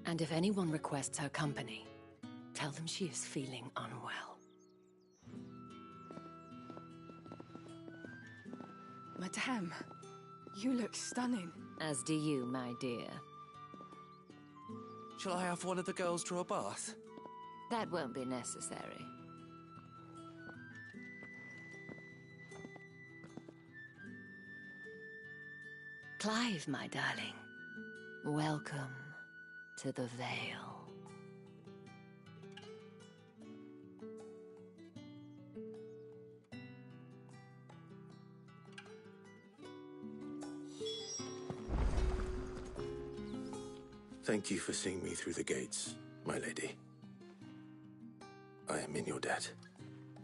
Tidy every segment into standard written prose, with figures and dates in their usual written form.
And if anyone requests her company, tell them she is feeling unwell. Madame, you look stunning. As do you, my dear. Shall I have one of the girls draw a bath? That won't be necessary. Clive, my darling. Welcome to the Vale. Thank you for seeing me through the gates, my lady. I am in your debt.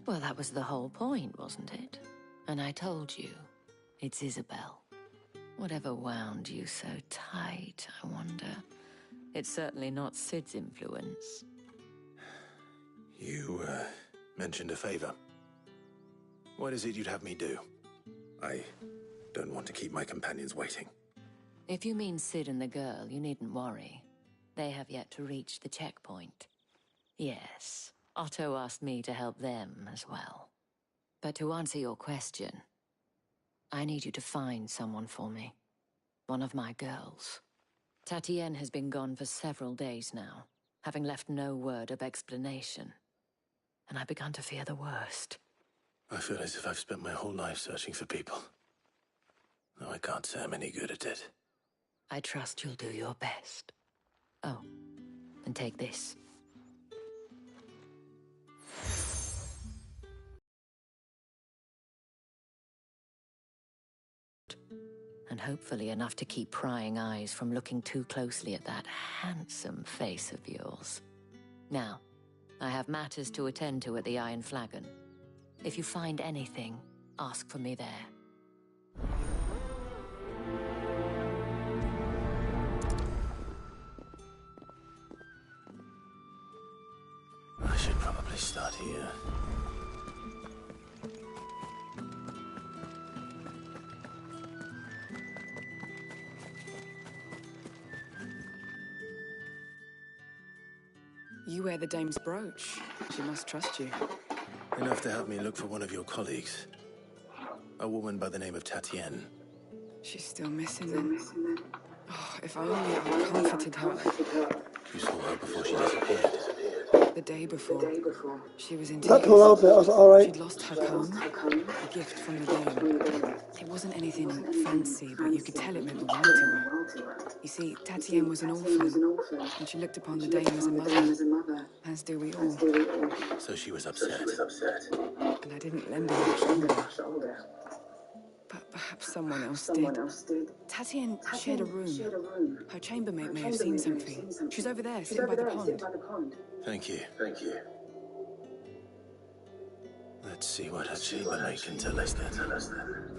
Well, that was the whole point, wasn't it? And I told you, it's Isabel. Whatever wound you so tight, I wonder. It's certainly not Cid's influence. You, mentioned a favor. What is it you'd have me do? I don't want to keep my companions waiting. If you mean Cid and the girl, you needn't worry. They have yet to reach the checkpoint. Yes, Otto asked me to help them as well. But to answer your question, I need you to find someone for me. One of my girls. Tatienne has been gone for several days now, having left no word of explanation. And I've begun to fear the worst. I feel as if I've spent my whole life searching for people. Though I can't say I'm any good at it. I trust you'll do your best. Oh, and take this. And hopefully enough to keep prying eyes from looking too closely at that handsome face of yours. Now, I have matters to attend to at the Iron Flagon. If you find anything, ask for me there. I should probably start here. You wear the dame's brooch. She must trust you. Enough to help me look for one of your colleagues. A woman by the name of Tatienne. She's still missing them. Oh, if only I comforted her. You saw her before she disappeared. The day before. She was in That tears. cool outfit, I was alright. She'd lost her comb, a gift from the dame. It wasn't anything fancy, but you could tell it meant the world to her. You see, Tatienne was an orphan, and she looked upon the dame as a mother, as do we all. So she was upset. And I didn't lend her much shoulder. But perhaps someone else did. Tatienne shared a room. Her chambermaid may have seen something. She's over there, sitting by the pond. Thank you. Let's see what her chambermaid can tell us then.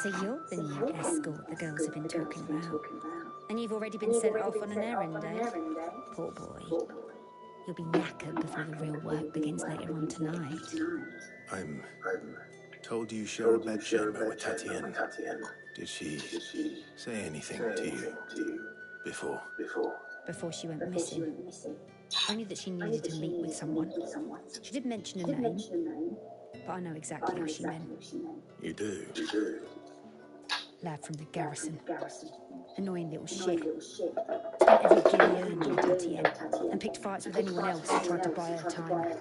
So you're the new escort the girls have been talking about. And you've already been sent off on an errand, eh? Poor boy. You'll be knackered before the real work begins later on tonight. I'm told you share a bedchamber with Tatienne. Did she say anything to you before? Before she went missing. Only that she needed to meet with someone. She did mention a name, but I know exactly who she meant. You do? Lad from the garrison. Annoying little shit. Spent every guinea earned on Tatienne and picked fights with anyone else who tried to buy her time.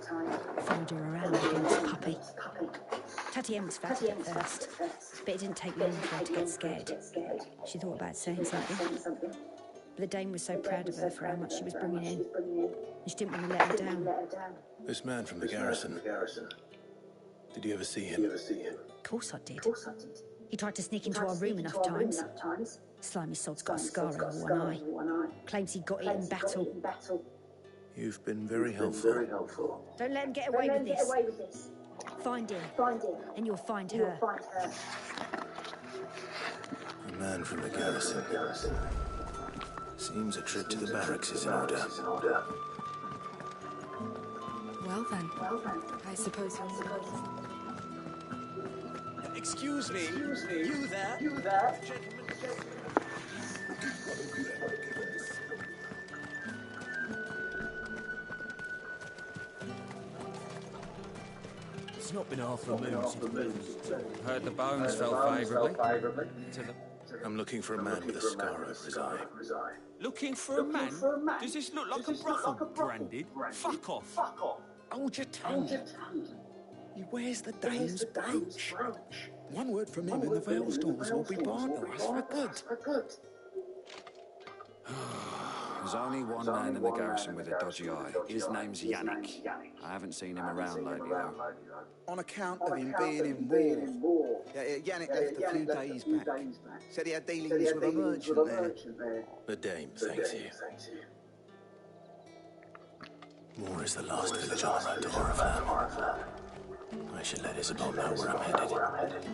Followed her around like a lost puppy. Tatienne was flattered at first, but it didn't take long for her to get scared. She thought about saying something, but the Dame was so proud of her for how much she was bringing in, and she didn't want to let her down. This man from the garrison. Did you ever see him? Of course I did. He tried to sneak into our room enough times. Slimy sod's got a scar over one eye. Claims he got it in battle. You've been very helpful. Don't let him get away with this. Find him, and you'll find her. A man from the garrison. Seems a trip to the barracks is in order. Well then, I suppose you're all good. Excuse me. You there? Gentlemen. It's not been half a moon since heard the bones fell favourably to the... I'm looking for a man with a scar over his eye. Looking for a man? Does this look like a brothel branded? Fuck off. Hold your tongue. He wears the Dame's brooch. One word from him and the Veilstorms will be barred to us for good. There's only one man in the garrison with a dodgy eye. His name's Yannick. I haven't seen him around lately, though. On account of him being in war. Yannick left a few days back. Said he had dealings with a merchant there. The Dame thanks you. Moore is the last village on the road to Oriflamme. I should let Isabel know where I'm headed.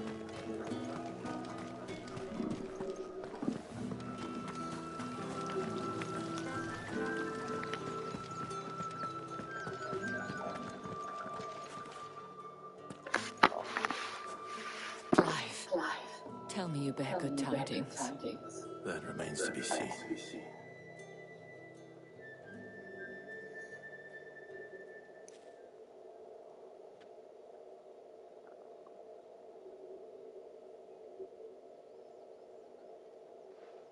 Clive, tell me you bear good tidings. That remains to be seen.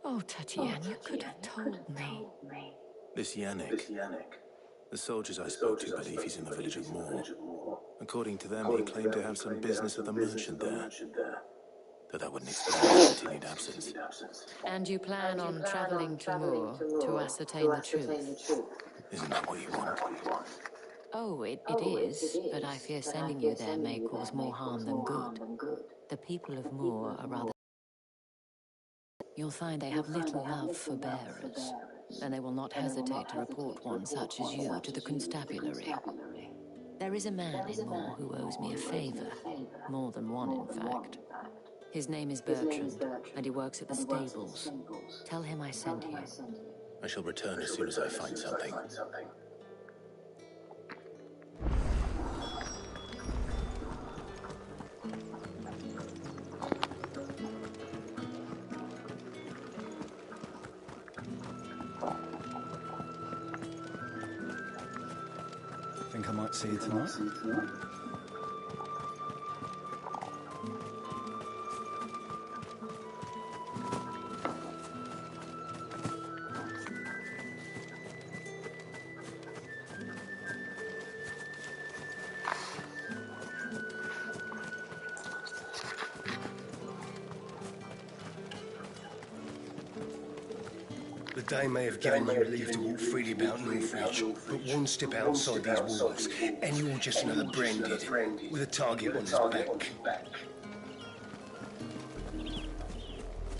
Oh, Tatienne, you could have told me. This Yannick. The soldiers I spoke to believe he's in the village of Moore. According to them, he claimed to have some business with a merchant there. Though that wouldn't explain his continued absence. And you plan on traveling to Moore to ascertain the truth? Isn't that what you want? Oh, it is, but I fear sending you there may cause more harm than good. The people of Moore are rather... You'll find they have little love for bearers, and they will not hesitate to report one such as you to the constabulary. There is a man in Moore who owes me a favor, more than one in fact. His name is Bertrand, and he works at the stables. Tell him I sent you. I shall return as soon as I find something. Think I might see you tonight? The Dame may have given you leave to walk freely about Northridge, but one step outside these walls, and you're just another branded, with a target on his back.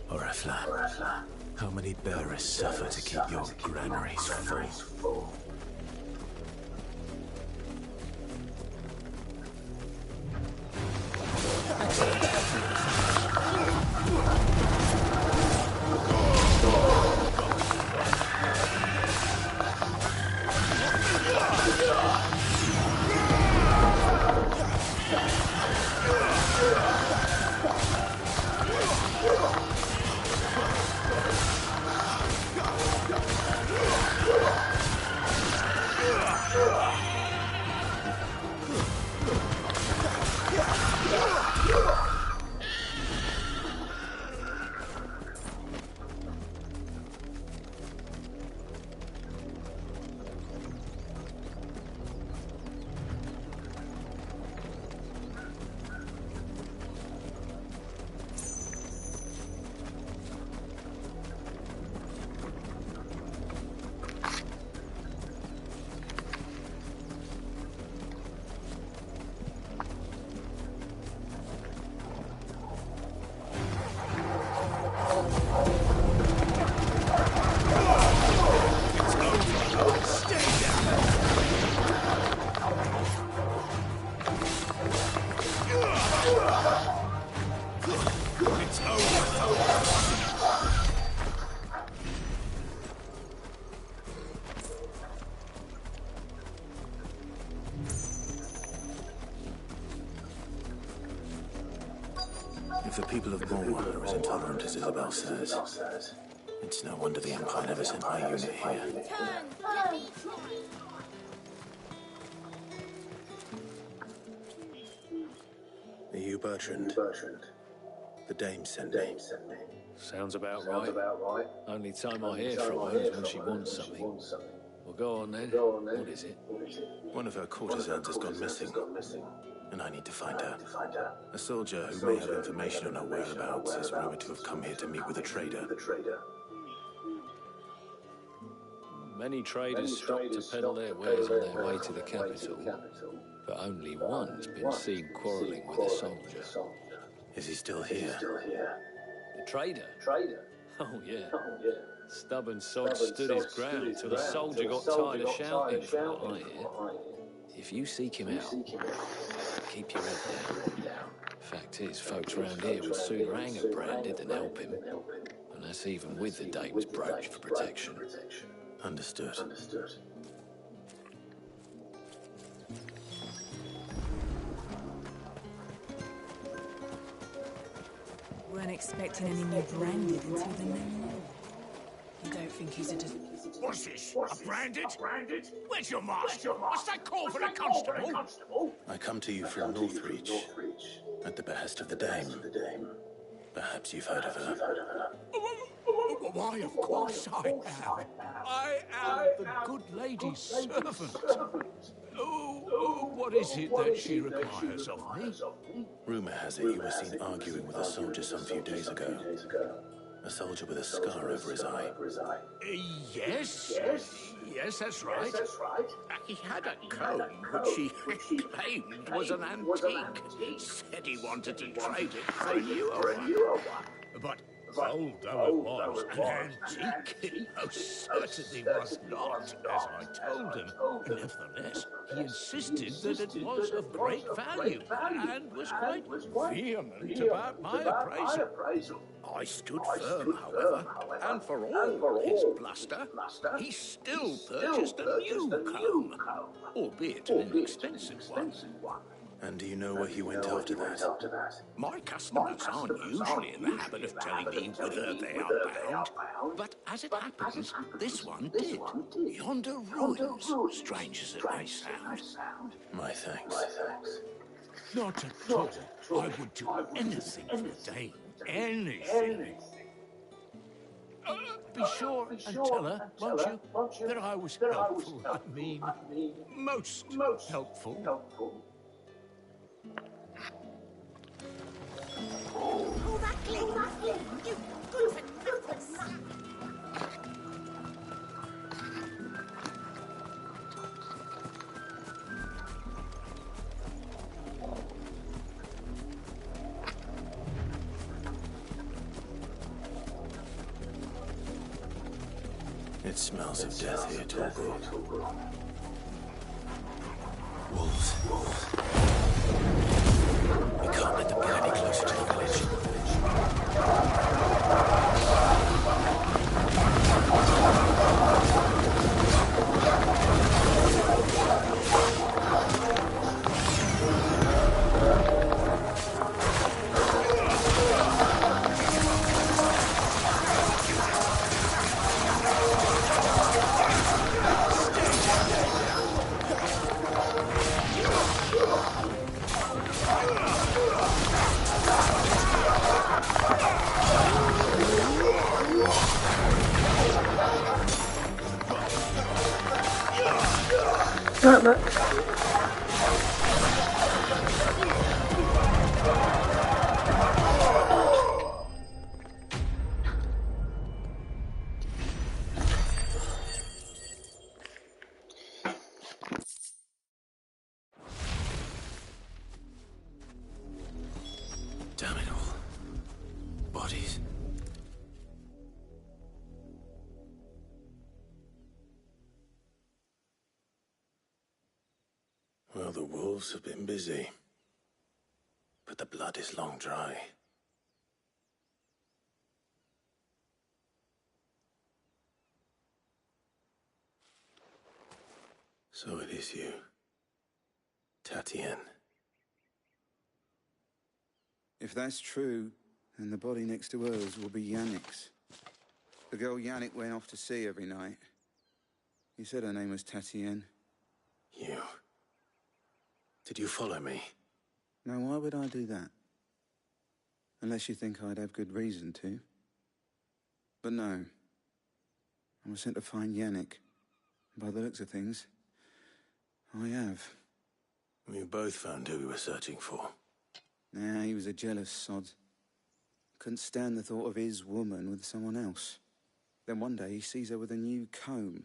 Oriflamme, how many bearers suffer to keep your granaries full? If the people of Morwan are as intolerant as Isabel says, it's no wonder the Empire never sent my unit here. Are you Bertrand? The Dame sent me. Sounds about right. Only time I hear from her is when she wants something. Well, go on then. What is it? One of her courtesans has gone missing, and I need to find her. A soldier who may have information on her whereabouts is rumored to have come here to meet with a trader. Many traders stop to peddle their wares on their way to the capital, but only one's been seen quarrelling with a soldier. Is he still here? The trader? Oh, yeah. Stubborn sod stood his ground till the soldier got tired of shouting, from what I hear. If you seek him out, keep your head down. Fact is, folks round here would sooner hang a Branded than help him. And that's even with the Dame's brooch for protection. Understood. Weren't expecting any more Branded until the new. You don't think he's a... What's this? A Branded? Where's your master? What's that call for the constable? I come to you from Northreach, at the behest of the Dame. Perhaps you've heard of her. Why, of course I am. I am the good lady's servant. What is it that she requires of me? Rumor has it you were seen arguing with a soldier some few days ago. A soldier with a scar over his eye. Yes, that's right. He had a comb which he claimed was an antique. Said he wanted to trade it for a newer one. But old though it was, an antique it most certainly was not, as I told him. Nevertheless, he insisted that it was of great value, and was quite vehement about my appraisal. I stood firm, however, and for all his bluster, he still purchased a new comb, albeit an inexpensive one. And do you know where he went after that? My customers aren't usually in the habit of telling me whither they are bound, but as it happens, this one did. Yonder ruins, strange as it may sound. My thanks. Not at all. I would do anything for Dame. Anything. Be sure and tell her, won't you, that I was helpful. I mean, most helpful. Pull that gleam, you good for nothing. It smells of death here, Torgal. Wolves. We can't let them get any closer to the village. Damn it all. Bodies. Well, the wolves have been busy. But the blood is long dry. So it is you. Tatienne. If that's true, then the body next to hers will be Yannick's. The girl Yannick went off to see every night. He said her name was Tatienne. You. Did you follow me? Now, why would I do that? Unless you think I'd have good reason to. But no. I was sent to find Yannick. By the looks of things, I have. We both found who we were searching for. Nah, he was a jealous sod. Couldn't stand the thought of his woman with someone else. Then one day he sees her with a new comb.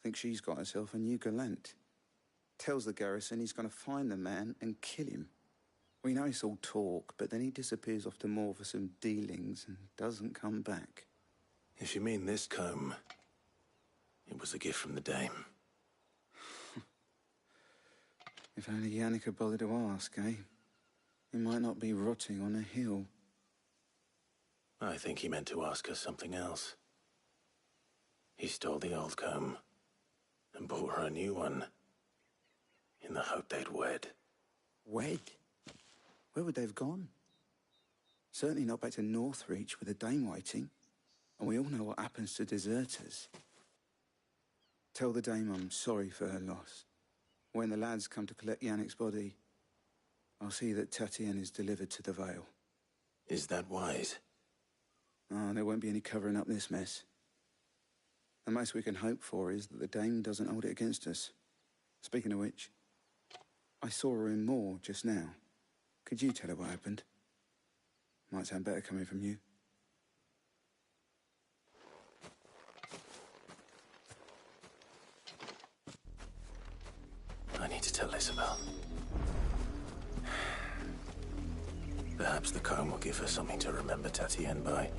Thinks she's got herself a new gallant. Tells the garrison he's going to find the man and kill him. We know it's all talk, but then he disappears off to Moor for some dealings and doesn't come back. If you mean this comb, it was a gift from the dame. If only Yannick had bothered to ask, eh? He might not be rotting on a hill. I think he meant to ask us something else. He stole the old comb and bought her a new one in the hope they'd wed. Wed? Where would they have gone? Certainly not back to Northreach with a dame waiting. And we all know what happens to deserters. Tell the dame I'm sorry for her loss. When the lads come to collect Yannick's body, I'll see that Tatienne is delivered to the Vale. Is that wise? Oh, there won't be any covering up this mess. The most we can hope for is that the dame doesn't hold it against us. Speaking of which, I saw her in Moor just now. Could you tell her what happened? Might sound better coming from you. I need to tell Isabel. Perhaps the comb will give her something to remember Tatienne by.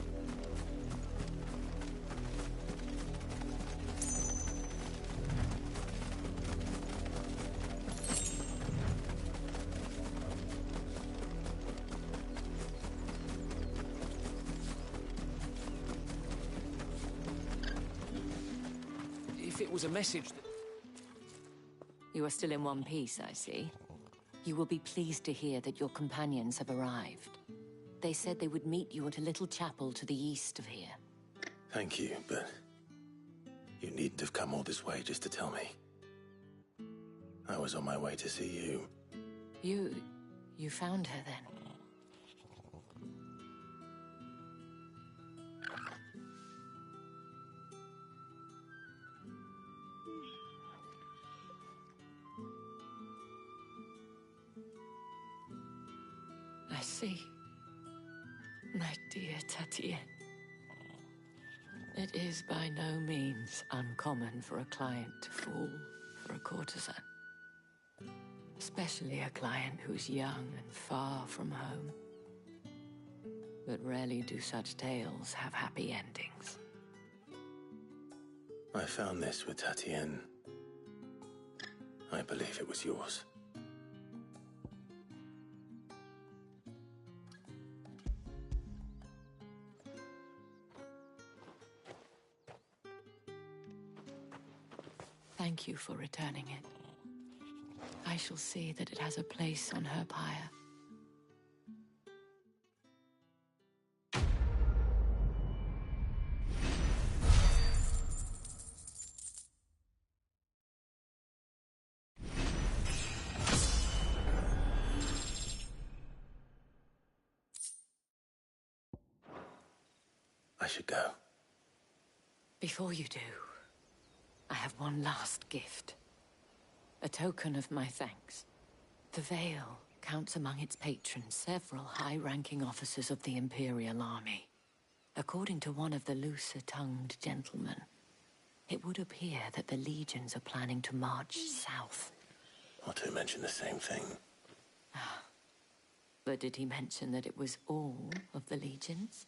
If it was a message that... You are still in one piece, I see. You will be pleased to hear that your companions have arrived. They said they would meet you at a little chapel to the east of here. Thank you, but you needn't have come all this way just to tell me. I was on my way to see you. You found her then? I see. My dear Tatienne. It is by no means uncommon for a client to fall for a courtesan. Especially a client who's young and far from home. But rarely do such tales have happy endings. I found this with Tatienne. I believe it was yours. Thank you for returning it. I shall see that it has a place on her pyre. I should go. Before you do, I have one last gift. A token of my thanks. The Vale counts among its patrons several high-ranking officers of the Imperial Army. According to one of the looser-tongued gentlemen, it would appear that the legions are planning to march south. Otto mentioned the same thing. But did he mention that it was all of the legions?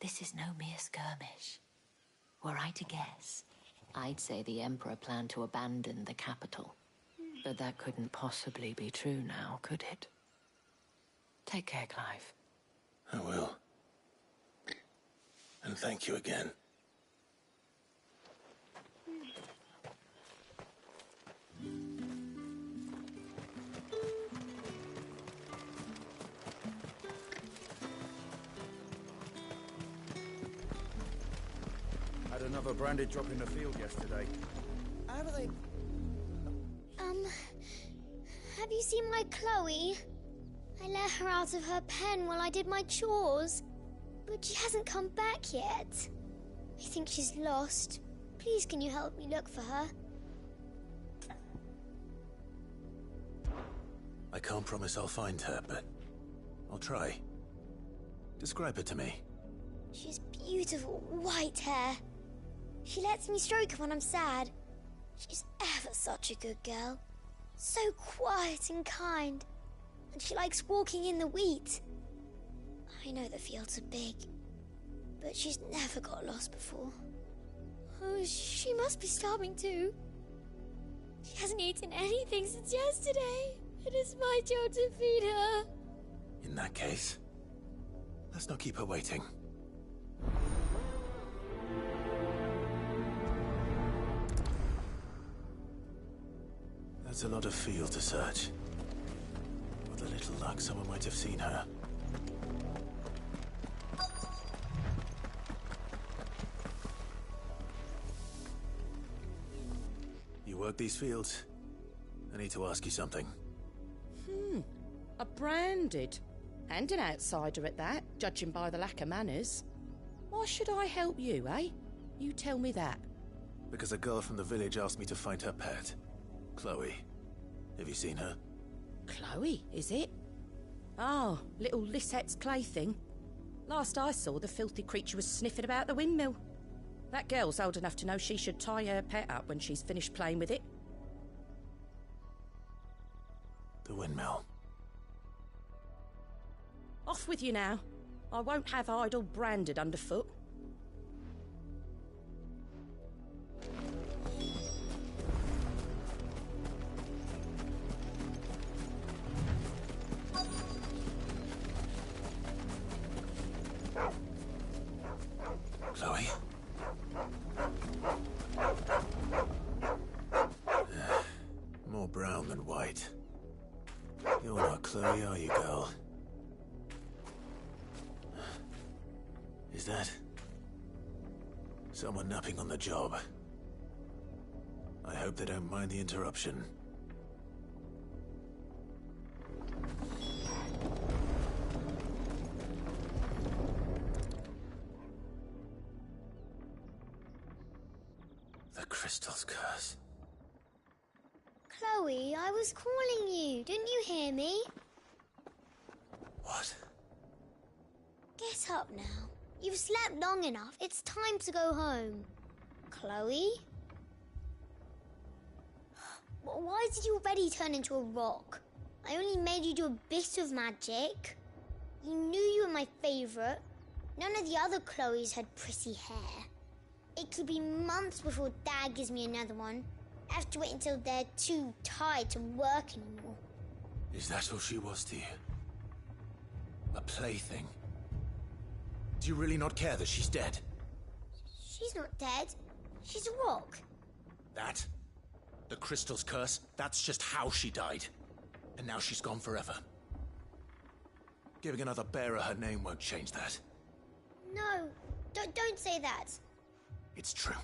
This is no mere skirmish. Were I to guess, I'd say the Emperor planned to abandon the capital. But that couldn't possibly be true now, could it? Take care, Clive. I will. And thank you again. Had another branded drop in the field yesterday. How do they... Have you seen my Chloe? I let her out of her pen while I did my chores. But she hasn't come back yet. I think she's lost. Please, can you help me look for her? I can't promise I'll find her, but I'll try. Describe her to me. She has beautiful white hair. She lets me stroke her when I'm sad. She's ever such a good girl. So quiet and kind. And she likes walking in the wheat. I know the fields are big, but she's never got lost before. Oh, she must be starving too. She hasn't eaten anything since yesterday. It is my job to feed her. In that case, let's not keep her waiting. That's a lot of field to search. With a little luck, someone might have seen her. You work these fields? I need to ask you something. A branded. And an outsider at that, judging by the lack of manners. Why should I help you, eh? You tell me that. Because a girl from the village asked me to find her pet. Chloe. Have you seen her? Chloe, is it? Oh, little Lisette's plaything. Last I saw, the filthy creature was sniffing about the windmill. That girl's old enough to know she should tie her pet up when she's finished playing with it. The windmill. Off with you now. I won't have idle branded underfoot. Chloe? More brown than white. You're not Chloe, are you, girl? Is that someone napping on the job? I hope they don't mind the interruption. The Crystal's curse. Chloe, I was calling you. Didn't you hear me? What? Get up now. You've slept long enough. It's time to go home. Chloe? Why did you already turn into a rock? I only made you do a bit of magic. You knew you were my favourite. None of the other Chloes had pretty hair. It could be months before Dad gives me another one. I have to wait until they're too tired to work anymore. Is that all she was to you? A plaything? Do you really not care that she's dead? She's not dead. She's a rock. That? The Crystal's curse? That's just how she died. And now she's gone forever. Giving another bearer her name won't change that. No, don't say that. It's true.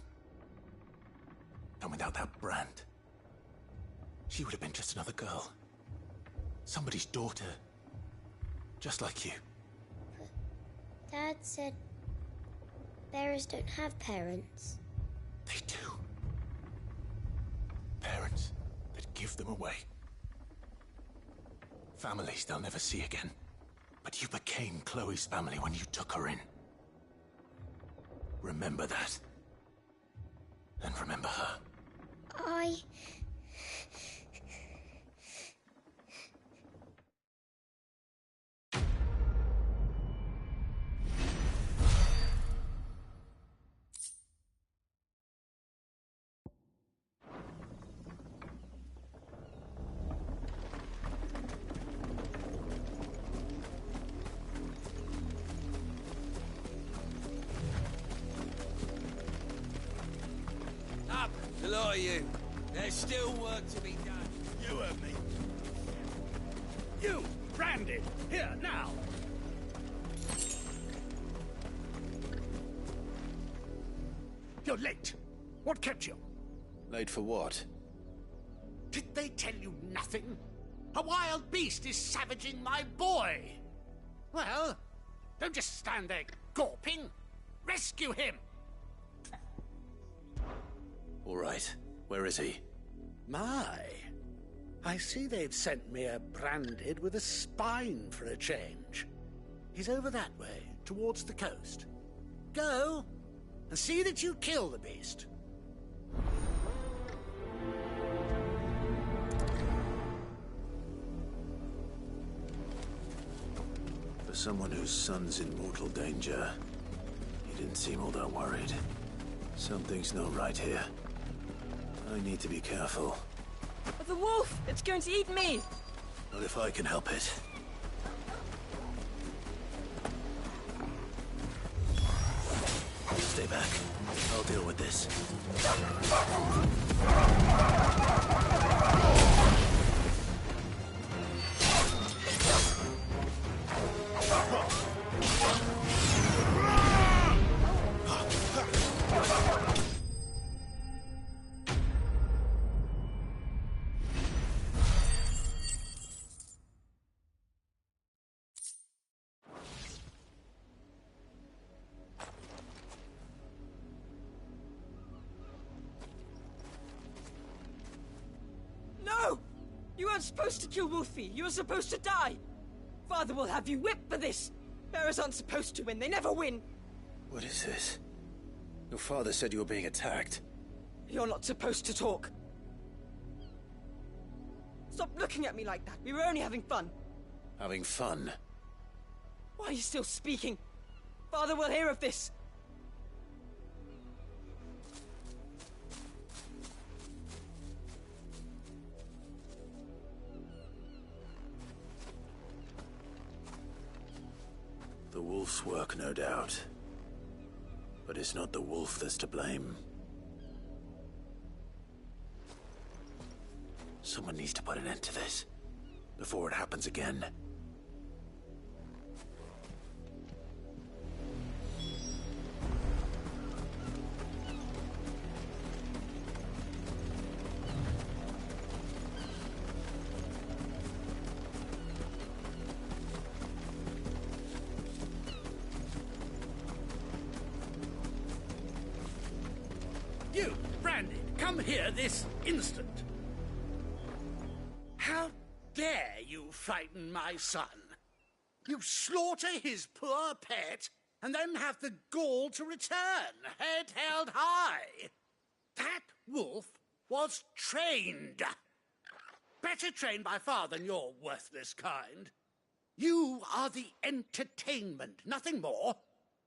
And without that brand, she would have been just another girl. Somebody's daughter. Just like you. But Dad said bearers don't have parents. They do. Parents that them away. Families they'll never see again. But you became Chloe's family when you took her in. Remember that. And remember her. A lot of you. There's still work to be done. You heard me. You, Branded, here, now! You're late. What kept you? Late for what? Did they tell you nothing? A wild beast is savaging my boy! Well, don't just stand there gawping. Rescue him! All right. Where is he? My. I see they've sent me a Branded with a spine for a change. He's over that way, towards the coast. Go, and see that you kill the beast. For someone whose son's in mortal danger, he didn't seem all that worried. Something's not right here. I need to be careful. The wolf! It's going to eat me! Not if I can help it. Stay back. I'll deal with this. You weren't supposed to kill Wolfie. You were supposed to die. Father will have you whipped for this. Bearers aren't supposed to win. They never win. What is this? Your father said you were being attacked. You're not supposed to talk. Stop looking at me like that. We were only having fun. Having fun? Why are you still speaking? Father will hear of this. The wolf's work, no doubt. But it's not the wolf that's to blame. Someone needs to put an end to this, before it happens again. You, Branded, come here this instant. How dare you frighten my son? You slaughter his poor pet, and then have the gall to return, head held high. That wolf was trained. Better trained by far than your worthless kind. You are the entertainment, nothing more.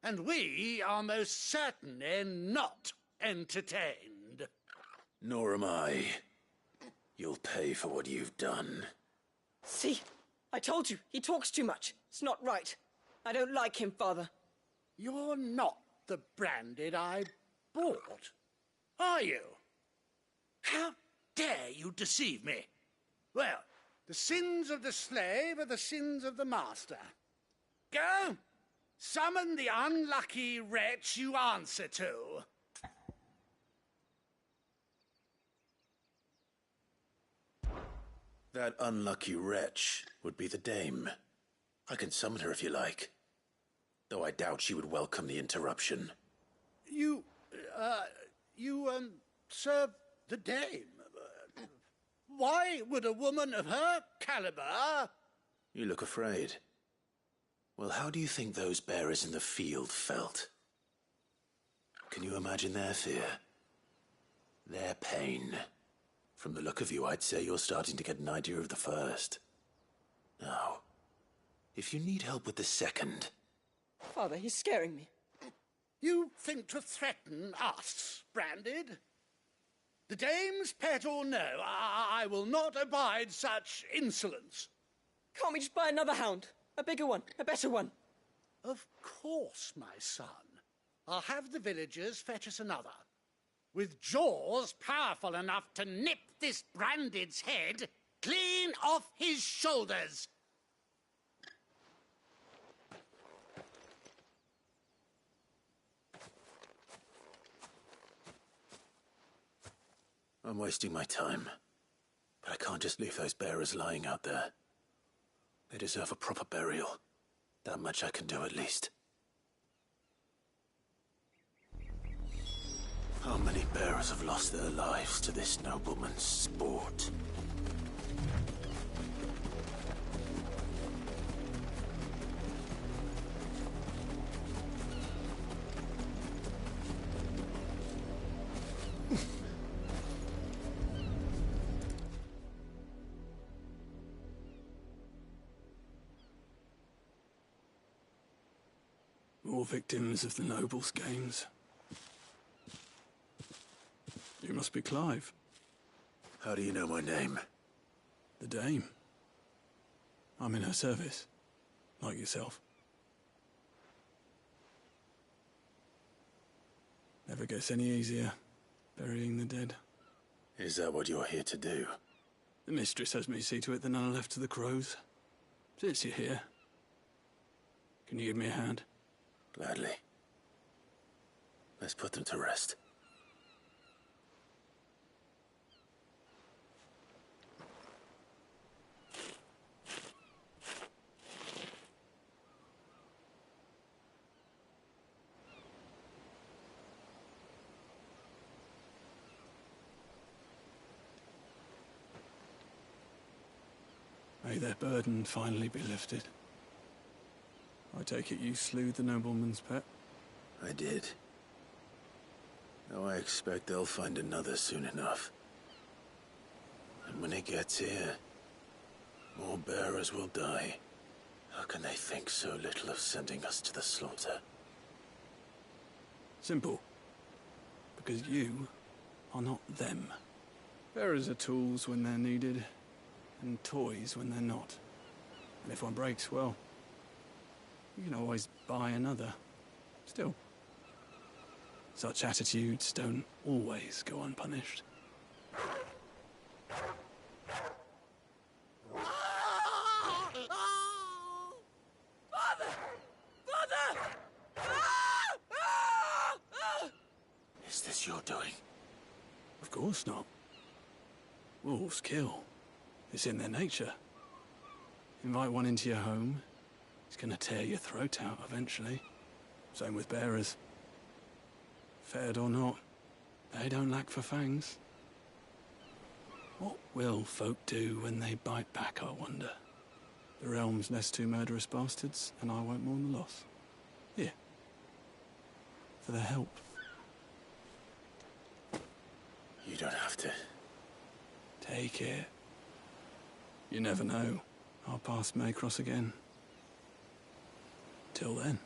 And we are most certainly not entertained. Nor am I. You'll pay for what you've done. See? I told you, he talks too much. It's not right. I don't like him, Father. You're not the Branded I bought, are you? How dare you deceive me? Well, the sins of the slave are the sins of the master. Go! Summon the unlucky wretch you answer to. That unlucky wretch would be the dame. I can summon her if you like. Though I doubt she would welcome the interruption. You serve the dame? Why would a woman of her caliber... You look afraid. Well, how do you think those bearers in the field felt? Can you imagine their fear? Their pain? From the look of you, I'd say you're starting to get an idea of the first. Now, if you need help with the second... Father, he's scaring me. You think to threaten us, Branded? The dame's pet or no, I will not abide such insolence. Can't we just buy another hound? A bigger one, a better one. Of course, my son. I'll have the villagers fetch us another. With jaws powerful enough to nip this Branded's head clean off his shoulders. I'm wasting my time. But I can't just leave those bearers lying out there. They deserve a proper burial. That much I can do at least. How many bearers have lost their lives to this nobleman's sport? More victims of the nobles' games. You must be Clive. How do you know my name? The Dame. I'm in her service, like yourself. Never gets any easier, burying the dead. Is that what you're here to do? The mistress has me see to it that none are left to the crows. Since you're here, can you give me a hand? Gladly. Let's put them to rest. May their burden finally be lifted. I take it you slew the nobleman's pet? I did. Now I expect they'll find another soon enough. And when it gets here, more bearers will die. How can they think so little of sending us to the slaughter? Simple. Because you are not them. Bearers are tools when they're needed, and toys when they're not. And if one breaks, well, you can always buy another. Still, such attitudes don't always go unpunished. Father! Father! Is this your doing? Of course not. Wolves kill. It's in their nature. Invite one into your home, he's gonna tear your throat out eventually. Same with bearers. Fed or not, they don't lack for fangs. What will folk do when they bite back, I wonder? The realm's less two murderous bastards, and I won't mourn the loss. Here. For their help. You don't have to. Take it. You never know. Our paths may cross again. Till then.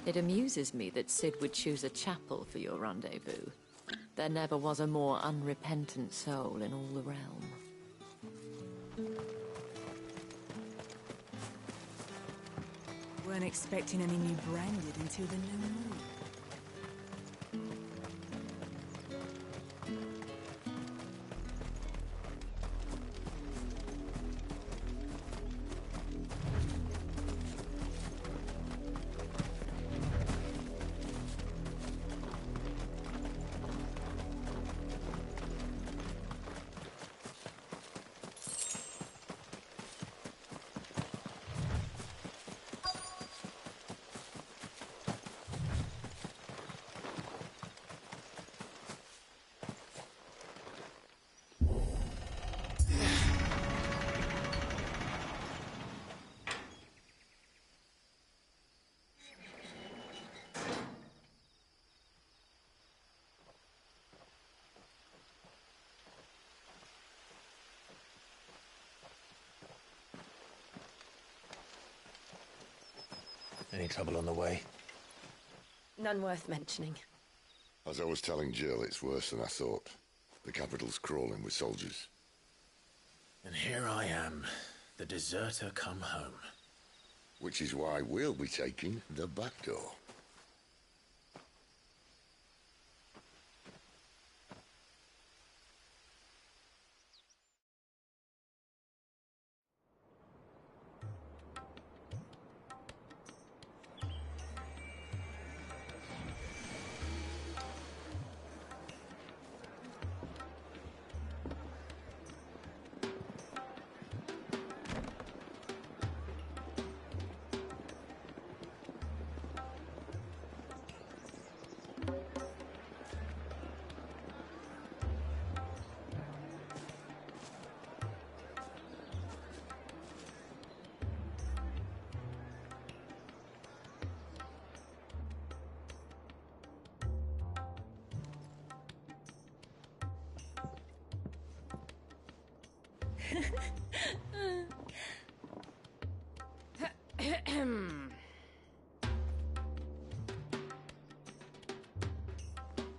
It amuses me that Cid would choose a chapel for your rendezvous. There never was a more unrepentant soul in all the realm. Weren't expecting any new branded until the new moon. Any trouble on the way? None worth mentioning. As I was telling Jill, it's worse than I thought. The capital's crawling with soldiers. And here I am, the deserter come home. Which is why we'll be taking the back door.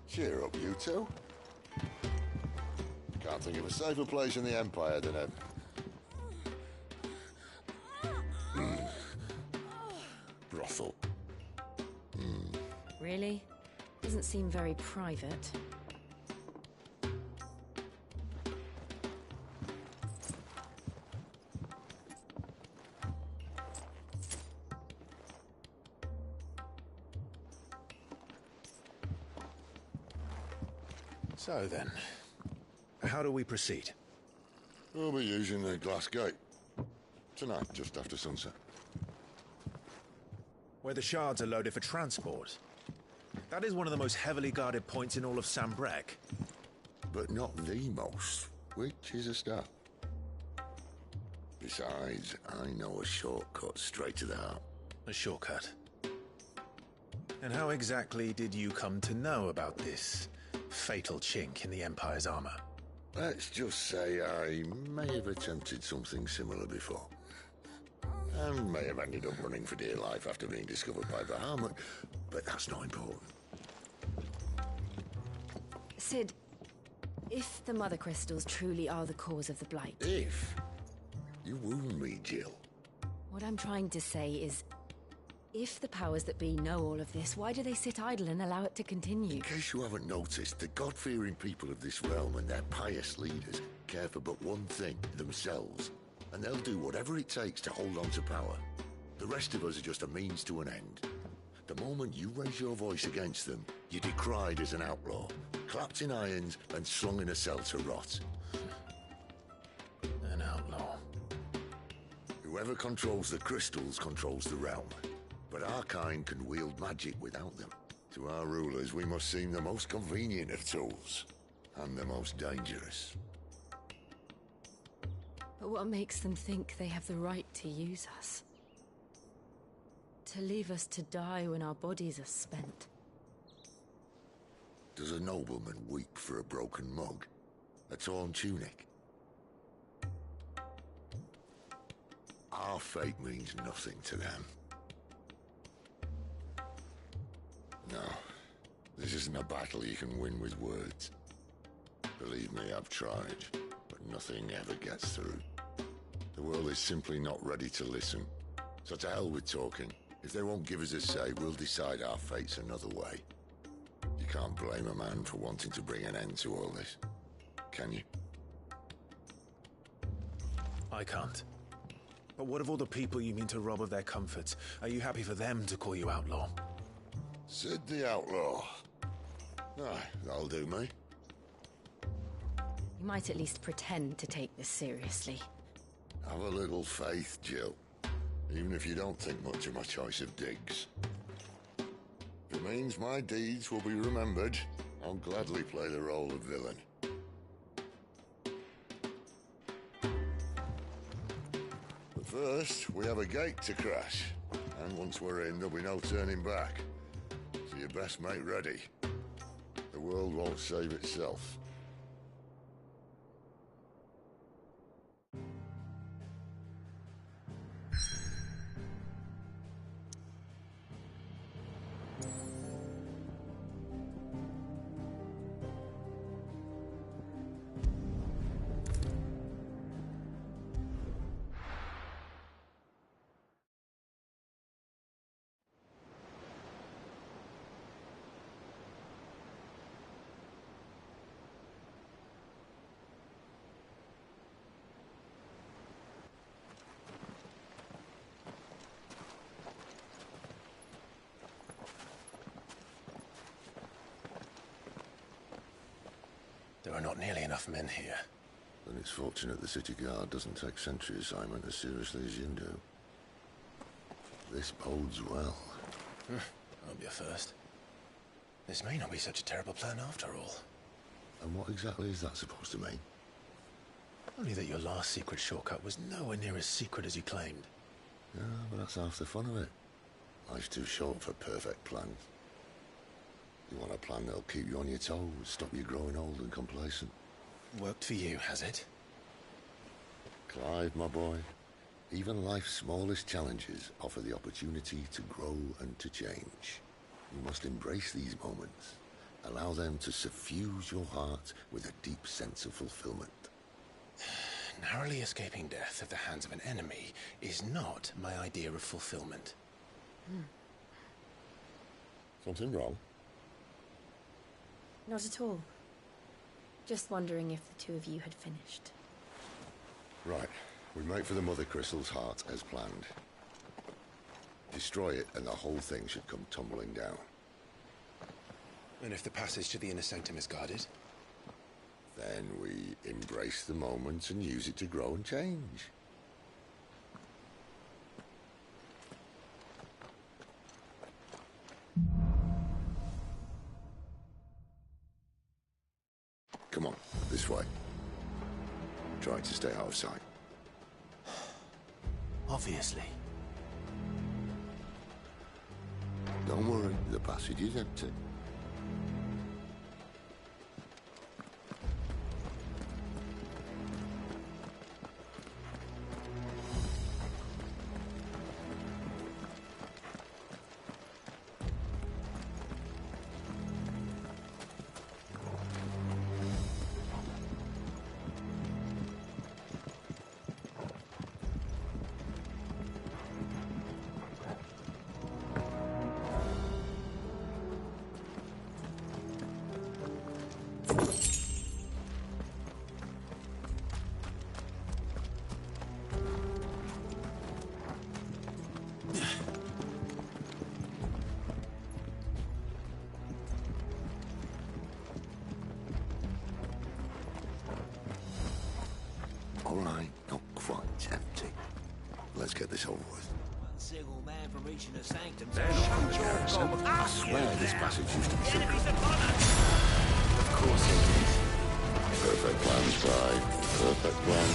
Cheer up, you two. Can't think of a safer place in the Empire than a... brothel. Really? Doesn't seem very private. So then, how do we proceed? We'll be using the glass gate. Tonight, just after sunset. Where the shards are loaded for transport. That is one of the most heavily guarded points in all of Sanbreque. But not the most, which is a start. Besides, I know a shortcut straight to the heart. A shortcut? And how exactly did you come to know about this fatal chink in the Empire's armor? Let's just say I may have attempted something similar before. And may have ended up running for dear life after being discovered by Bahamut, but that's not important. Cid, if the Mother Crystals truly are the cause of the Blight... If? You wound me, Jill. What I'm trying to say is, if the powers that be know all of this, why do they sit idle and allow it to continue? In case you haven't noticed, the God-fearing people of this realm and their pious leaders care for but one thing, themselves. And they'll do whatever it takes to hold on to power. The rest of us are just a means to an end. The moment you raise your voice against them, you're decried as an outlaw, clapped in irons and slung in a cell to rot. An outlaw. Whoever controls the crystals controls the realm. But our kind can wield magic without them. To our rulers, we must seem the most convenient of tools. And the most dangerous. But what makes them think they have the right to use us? To leave us to die when our bodies are spent? Does a nobleman weep for a broken mug? A torn tunic? Our fate means nothing to them. No. This isn't a battle you can win with words. Believe me, I've tried, but nothing ever gets through. The world is simply not ready to listen. So to hell with talking. If they won't give us a say, we'll decide our fates another way. You can't blame a man for wanting to bring an end to all this, can you? I can't. But what of all the people you mean to rob of their comforts? Are you happy for them to call you outlaw? Sid the Outlaw. Aye, that'll do me. You might at least pretend to take this seriously. Have a little faith, Jill. Even if you don't think much of my choice of digs. If it means my deeds will be remembered, I'll gladly play the role of villain. But first, we have a gate to crash. And once we're in, there'll be no turning back. So you best make ready. The world won't save itself. There are not nearly enough men here. Then it's fortunate the city guard doesn't take sentry assignment as seriously as you do. This bodes well. I'll be a first. This may not be such a terrible plan after all. And what exactly is that supposed to mean? Only that your last secret shortcut was nowhere near as secret as you claimed. Yeah, but that's half the fun of it. Life's too short for perfect plans. You want a plan that'll keep you on your toes, stop you growing old and complacent. Worked for you, has it? Clive, my boy, even life's smallest challenges offer the opportunity to grow and to change. You must embrace these moments. Allow them to suffuse your heart with a deep sense of fulfillment. Narrowly escaping death at the hands of an enemy is not my idea of fulfillment. Something wrong? Not at all. Just wondering if the two of you had finished. Right. We make for the Mother Crystal's heart as planned. Destroy it and the whole thing should come tumbling down. And if the passage to the inner sanctum is guarded? Then we embrace the moment and use it to grow and change. Come on, this way. Try to stay out of sight. Obviously. Don't worry, the passage is empty. All right, not quite empty. Let's get this over with. One single man from reaching the sanctum. I swear this passage used to be secret. Of course it is. Perfect plan, Spy. Perfect plan.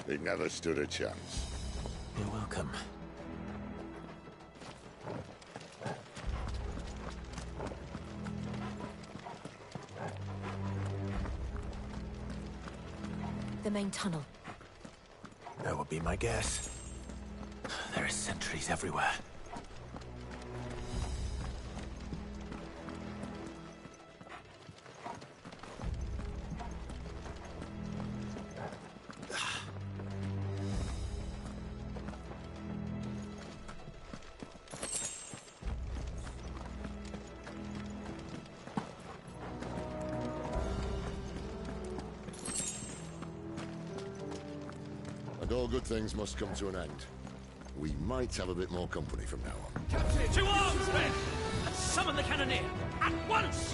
It never stood a chance. You're welcome. The main tunnel. That would be my guess. There are sentries everywhere. And all good things must come to an end. We might have a bit more company from now on. Captain, to arms, men! And summon the cannoneer! At once!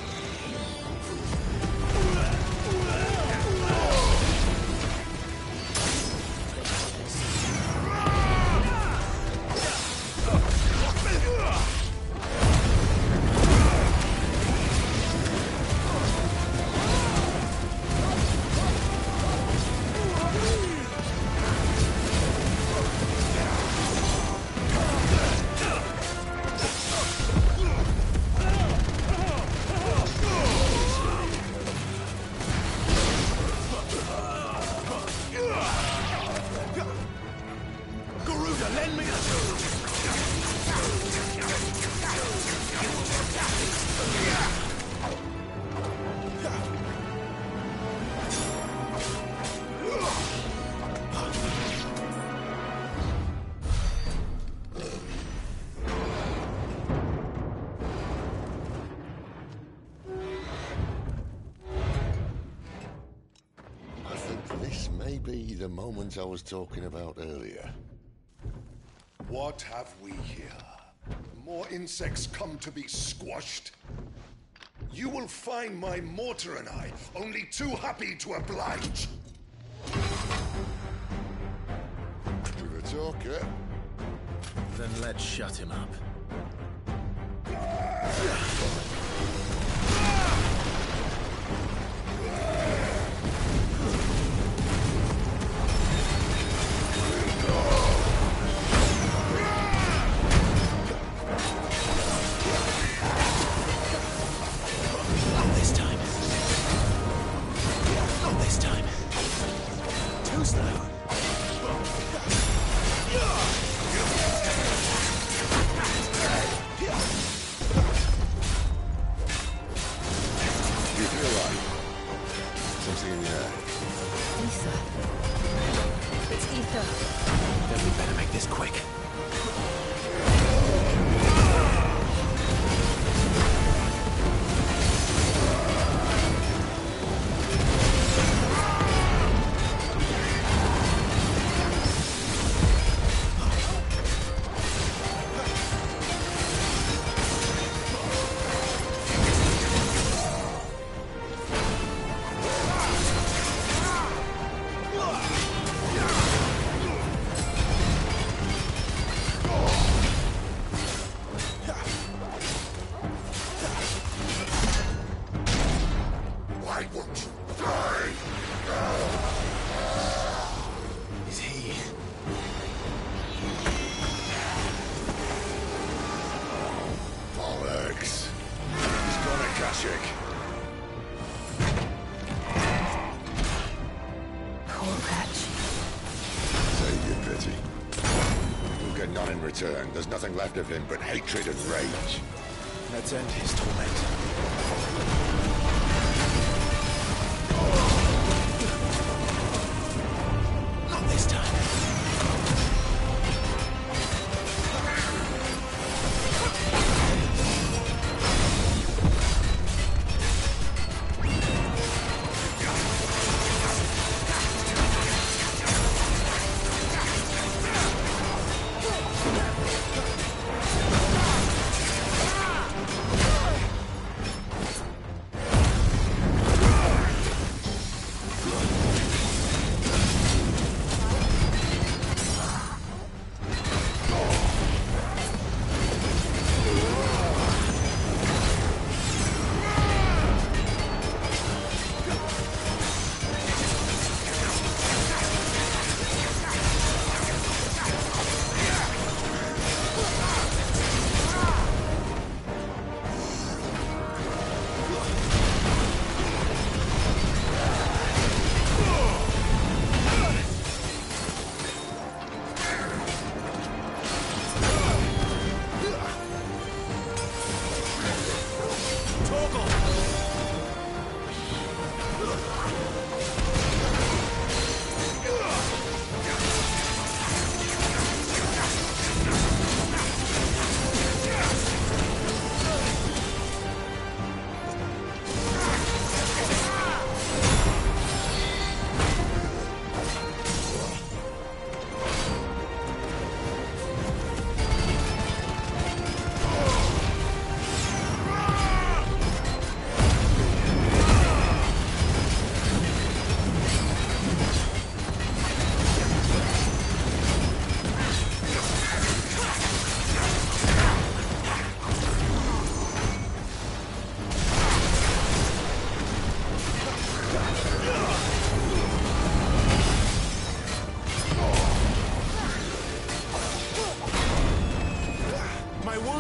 The moment I was talking about earlier. What have we here? More insects come to be squashed? You will find my mortar and I only too happy to oblige. With a talker. Then let's shut him up. There's nothing left of him but hatred and rage. Let's end his torment. Not this time.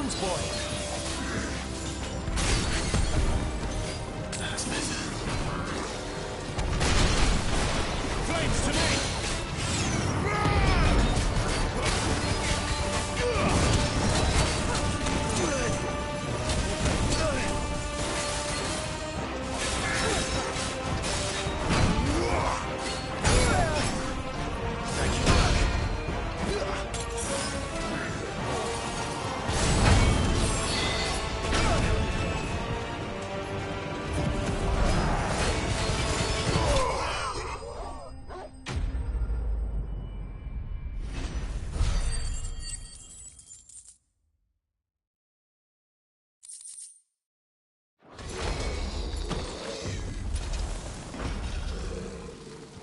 bones boy. That's better. Flames to me!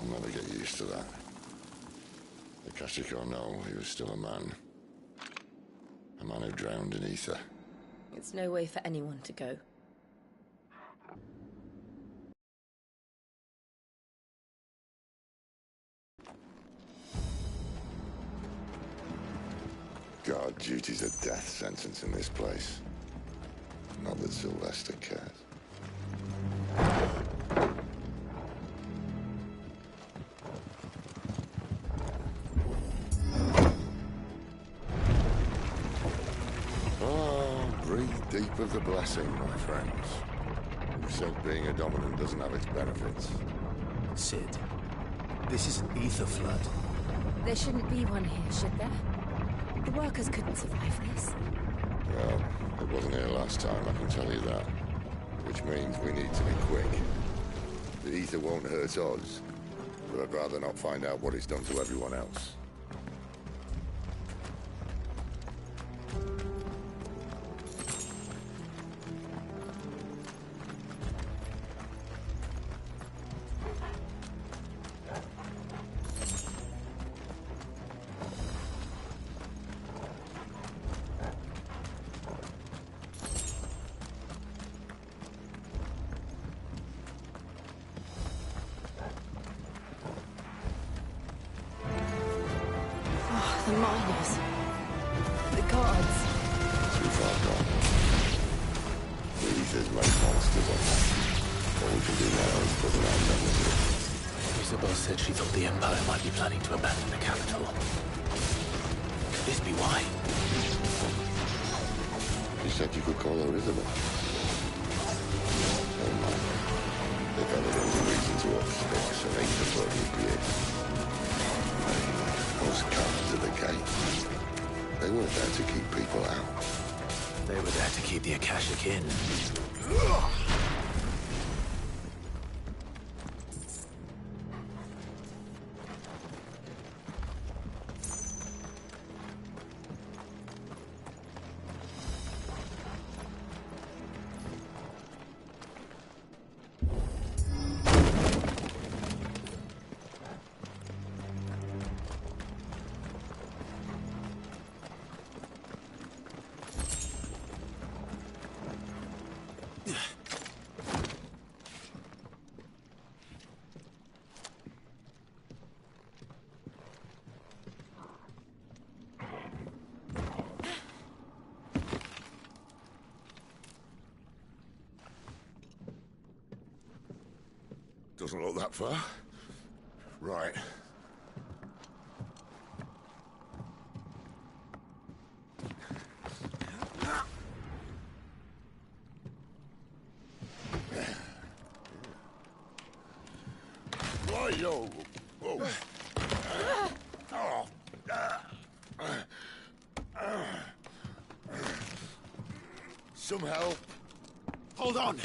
I'll never get used to that. Akashic or no, he was still a man. A man who drowned in ether. It's no way for anyone to go. God, duty's a death sentence in this place. Not that Sylvester cares. Breathe deep of the blessing, my friends. Who said being a dominant doesn't have its benefits? Sid, this is an ether flood. There shouldn't be one here, should there? The workers couldn't survive this. Well, it wasn't here last time, I can tell you that. Which means we need to be quick. The ether won't hurt us, but I'd rather not find out what it's done to everyone else. The miners. The guards. Too far gone. The ether's made monsters of them. All we can do now is put them out of it. Isabel said she thought the Empire might be planning to abandon the capital. Could this be why? She said you could call her Isabel. Oh my. They felt there was a reason to obstruct some ether flood would be it. Those guards at the gate. They weren't there to keep people out. They were there to keep the Akashic in. Doesn't look that far. Right. Right-o. Whoa. Some help. Hold on.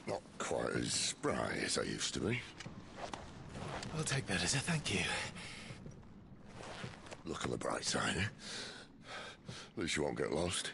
Not quite as spry as I used to be. I'll take that as a thank you. Look on the bright side, eh? At least you won't get lost.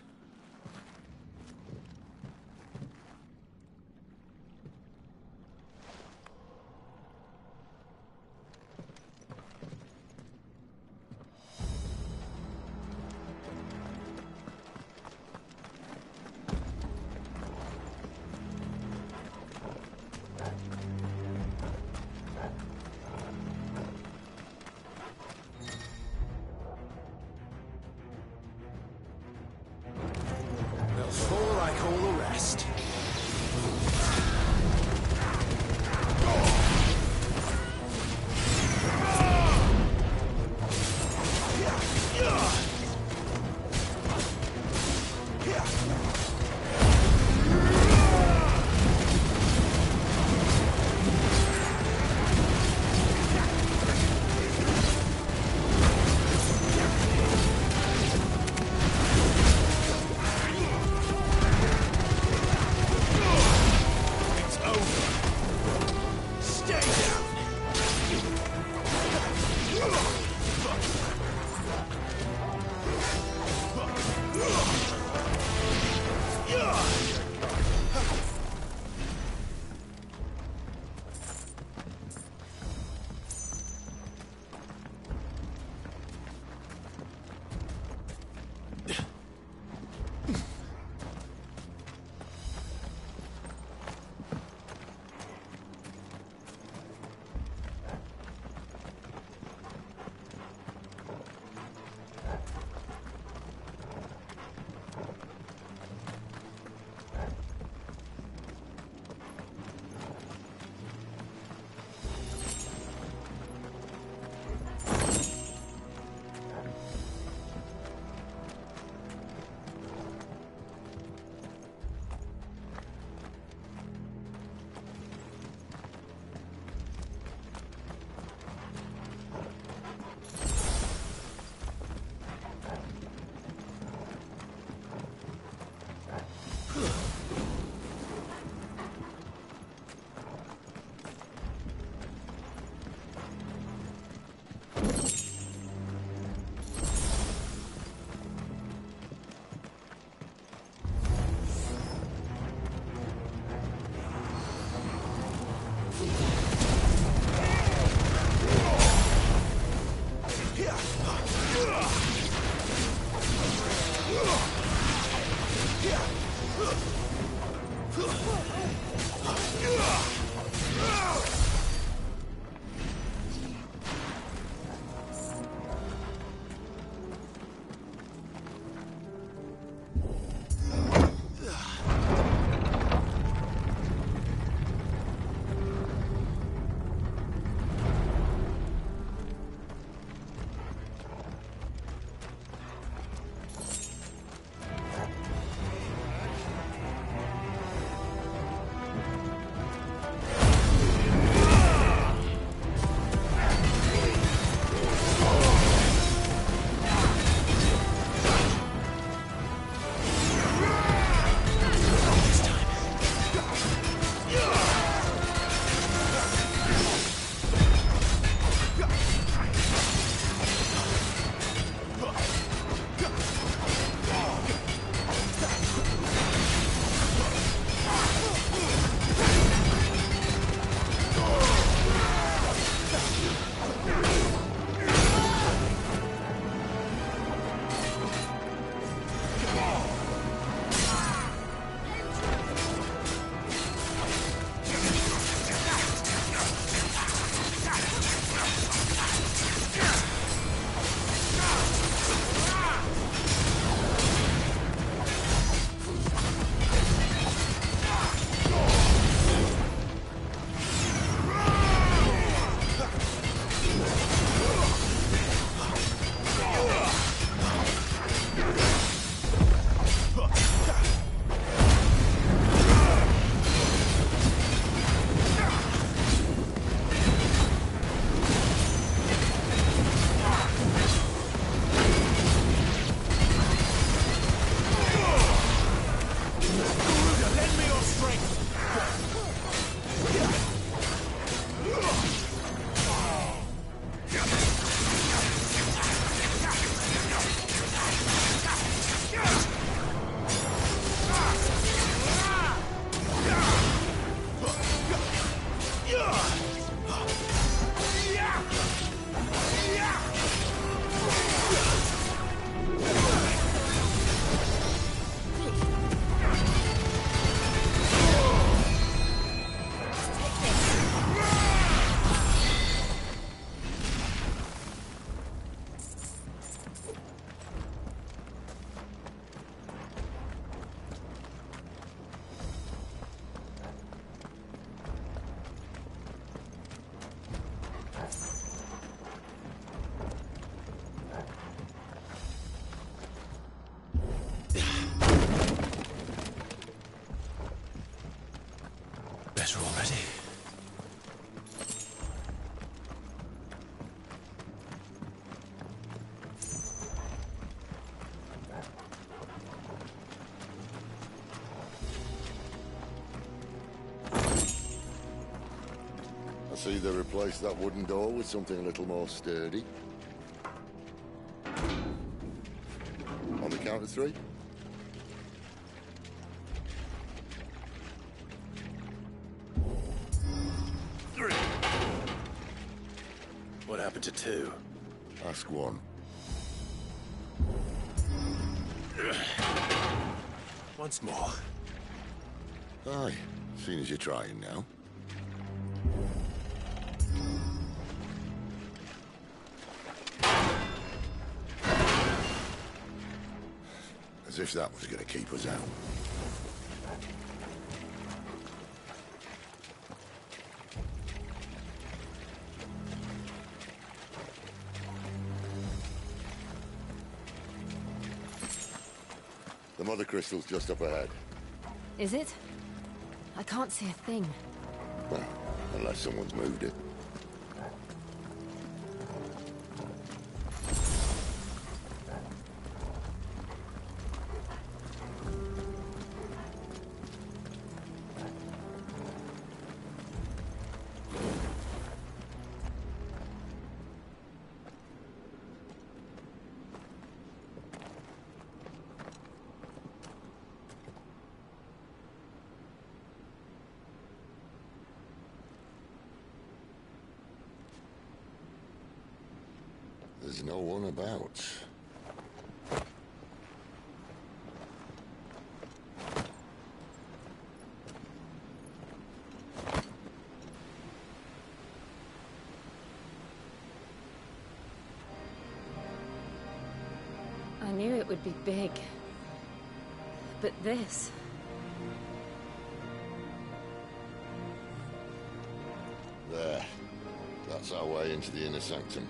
see they replaced that wooden door with something a little more sturdy? On the count of 3? What happened to 2? Ask 1. Once more. Aye, seeing as you're trying now. As if that was going to keep us out. The mother crystal's just up ahead. Is it? I can't see a thing. Well, unless someone's moved it. There's no one about. I knew it would be big. But this... There. That's our way into the inner sanctum.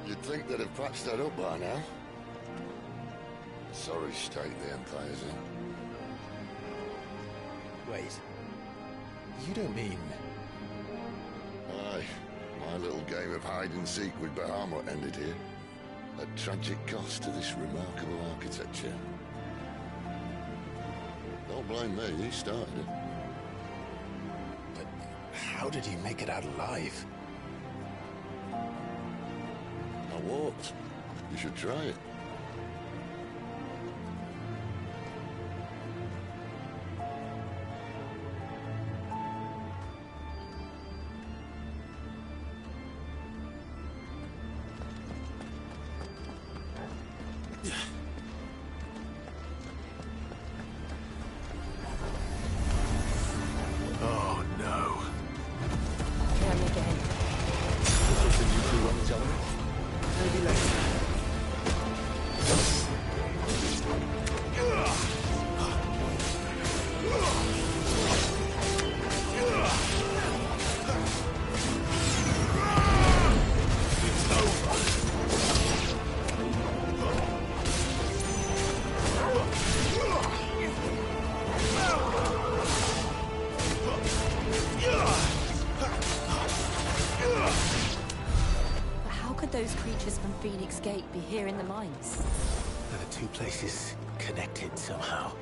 You'd think they'd have patched that up by now. Sorry state the Empire's in. Wait. You don't mean... Aye. My little game of hide-and-seek with Bahamut ended here. At tragic cost to this remarkable architecture. Don't blame me, he started it. But how did he make it out alive? I walked. You should try it. Oh no. Try me again. This was the nuclear weapons element? Maybe later. But how could those creatures from Phoenix Gate be here in the mines? Are the two places connected somehow?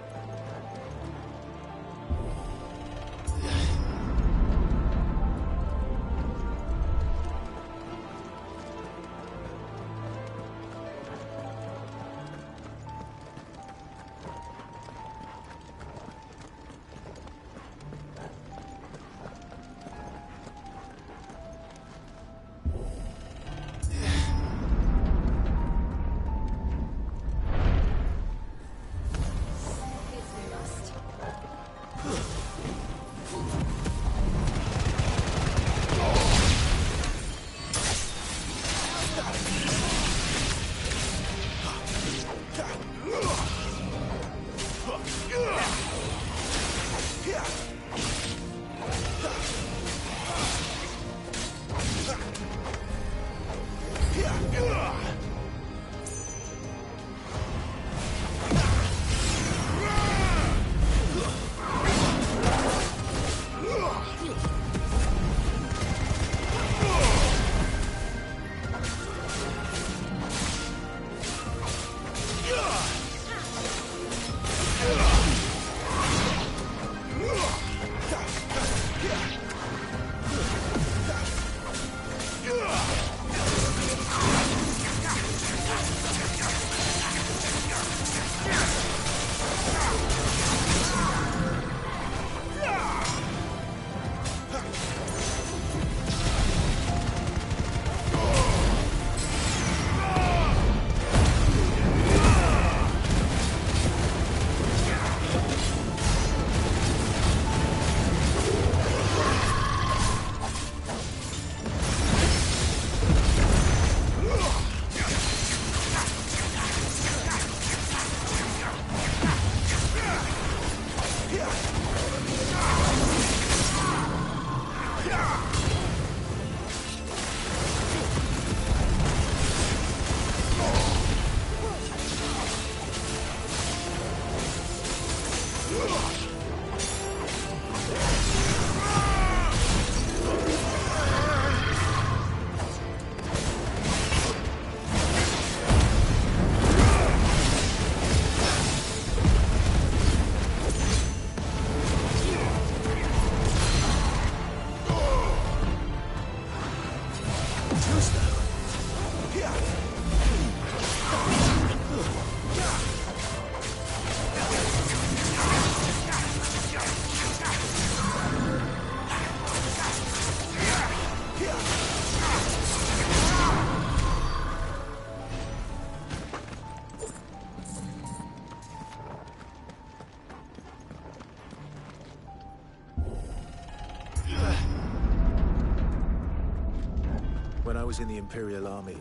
was in the Imperial Army,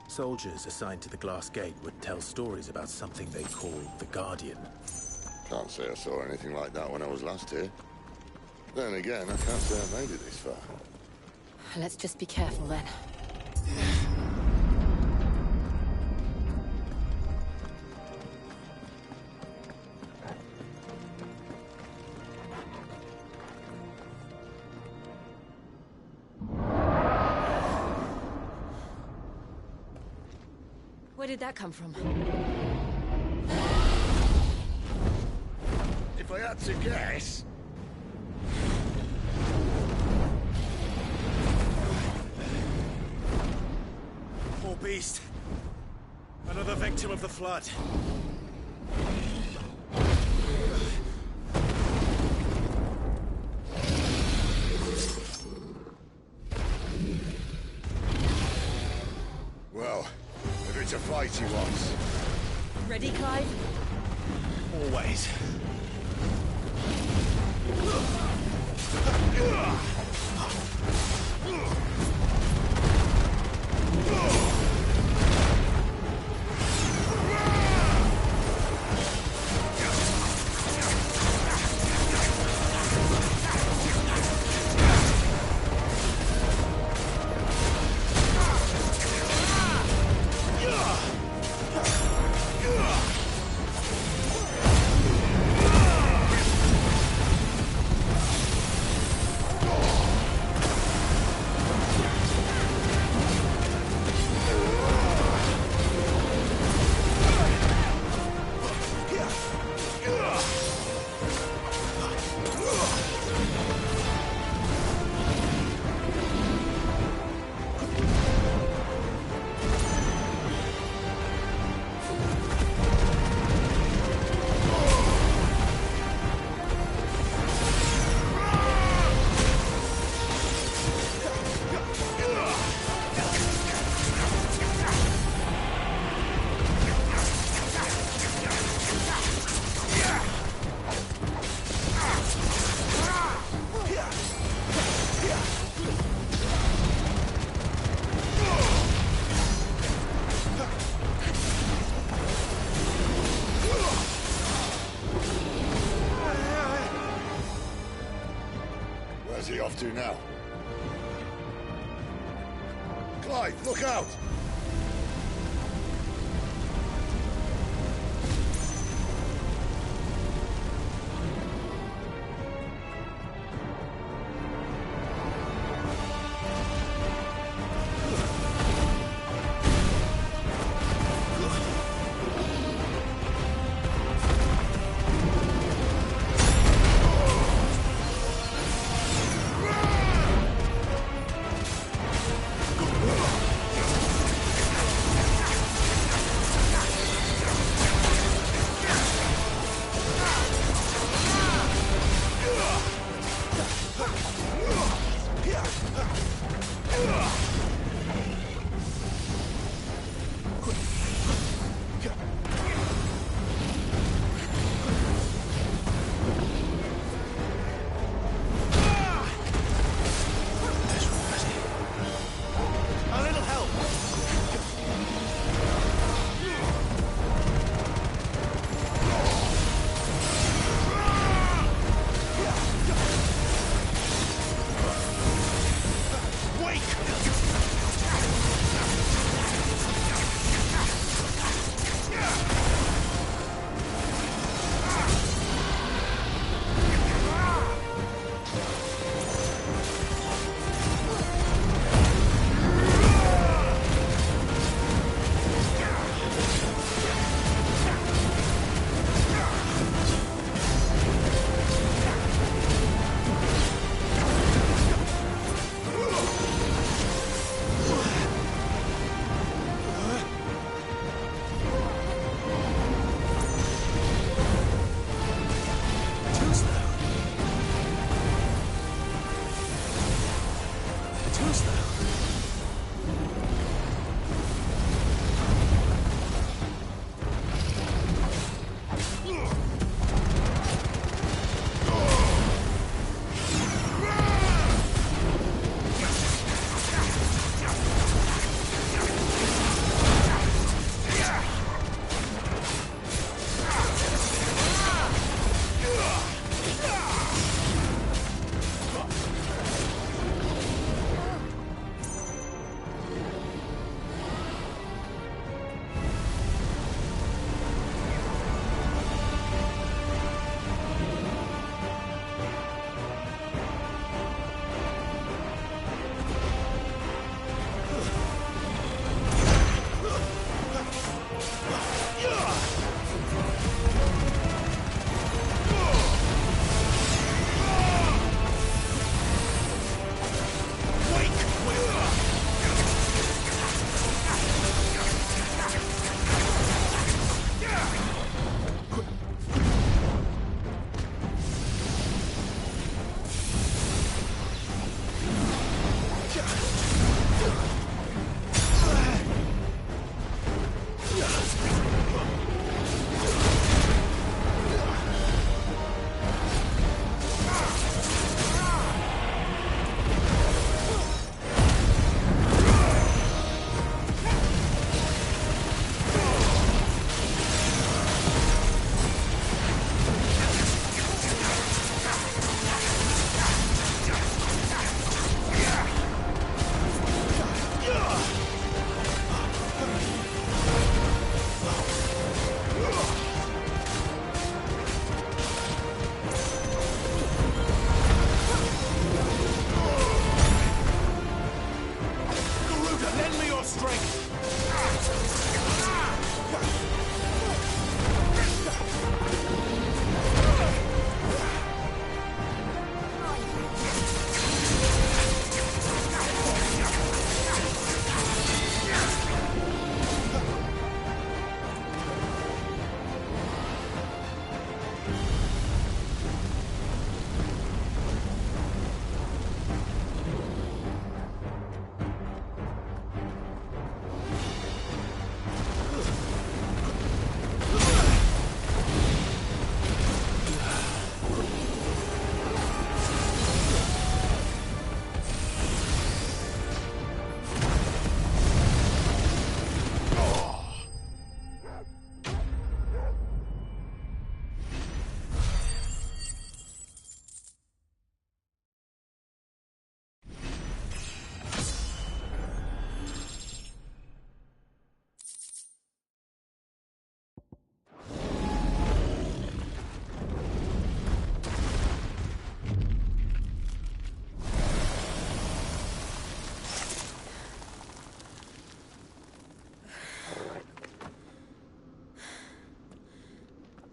soldiers assigned to the Glass Gate would tell stories about something they called the Guardian. Can't say I saw anything like that when I was last here. Then again, I can't say I made it this far. Let's just be careful then. Where did that come from? If I had to guess... Poor beast. Another victim of the flood. Well, if it's a fight he wants. Ready, Clive? Always. Where's he off to now? Clive, look out!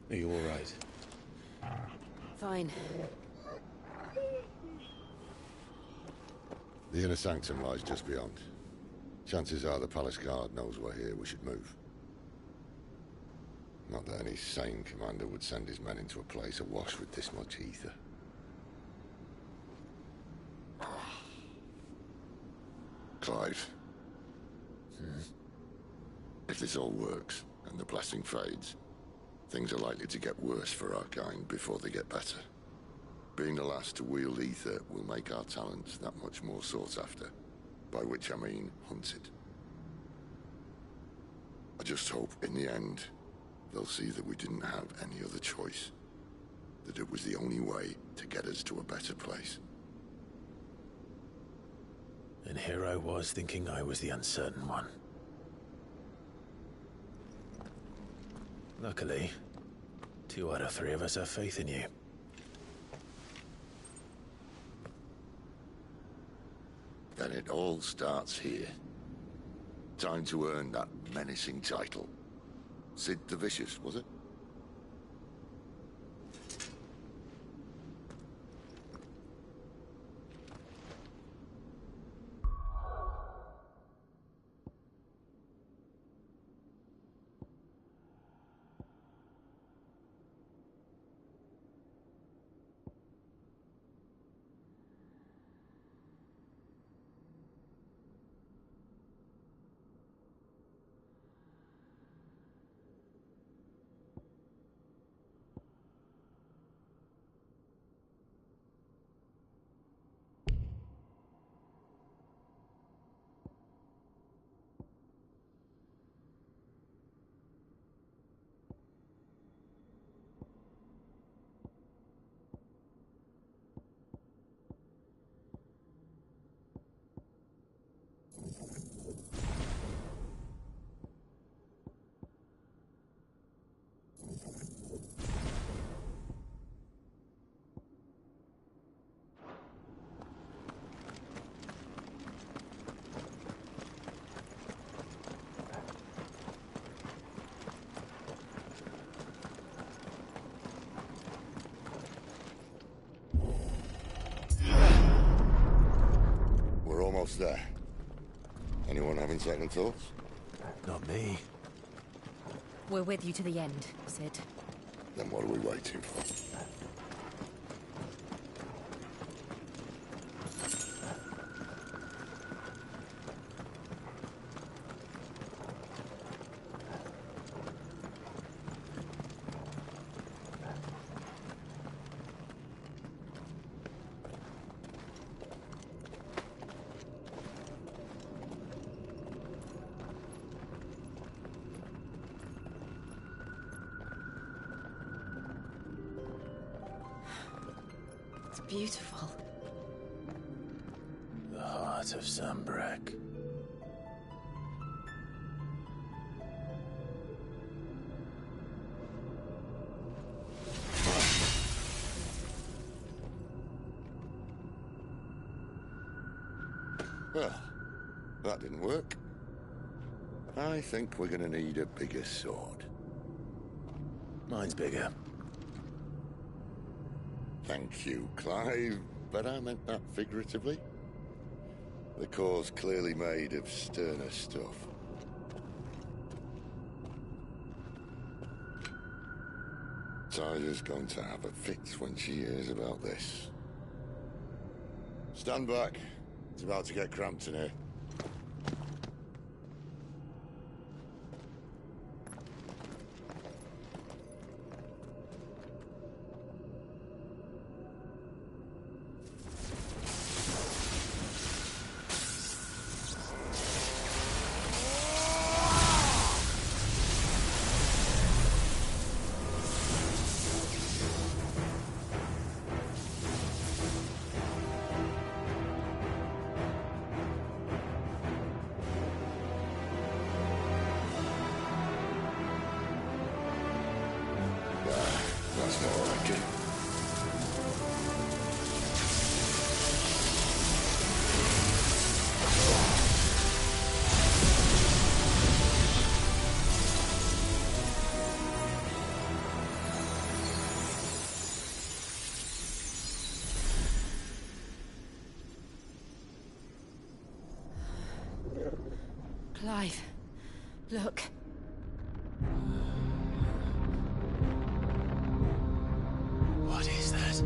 Are you all right? Fine. The inner sanctum lies just beyond. Chances are the palace guard knows we're here. We should move. Not that any sane commander would send his men into a place awash with this much ether. Clive. If this all works, and the blessing fades, things are likely to get worse for our kind before they get better. Being the last to wield ether will make our talents that much more sought after. By which I mean hunted. I just hope, in the end, they'll see that we didn't have any other choice. That it was the only way to get us to a better place. And here I was thinking I was the uncertain one. Luckily, 2 out of 3 of us have faith in you. Then it all starts here. Time to earn that menacing title. Sid the Vicious, was it? Almost there. Anyone having second thoughts? Not me. We're with you to the end, Sid. Then what are we waiting for? Beautiful. The heart of Sanbreque. Well, that didn't work. I think we're gonna need a bigger sword. Mine's bigger. Thank you, Clive, but I meant that figuratively. The core's clearly made of sterner stuff. Tyler's going to have a fit when she hears about this. Stand back. It's about to get cramped in here. Clive, look. What is that?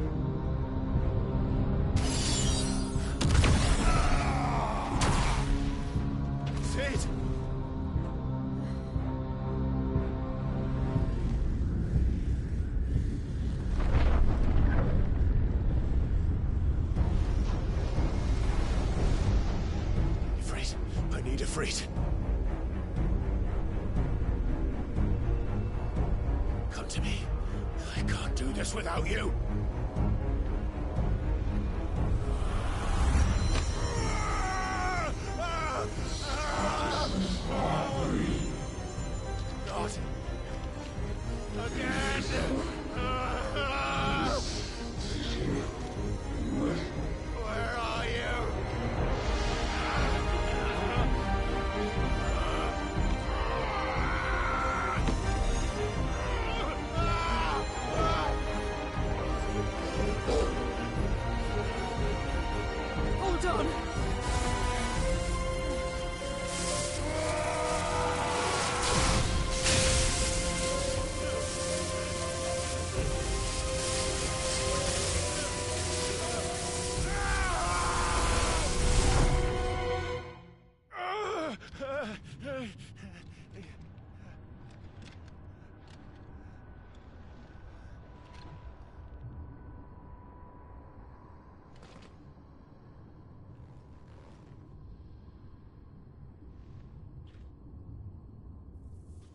Sid! Ifrit, I need Ifrit. Come to me. I can't do this without you. Not again. Where are you? Hold on!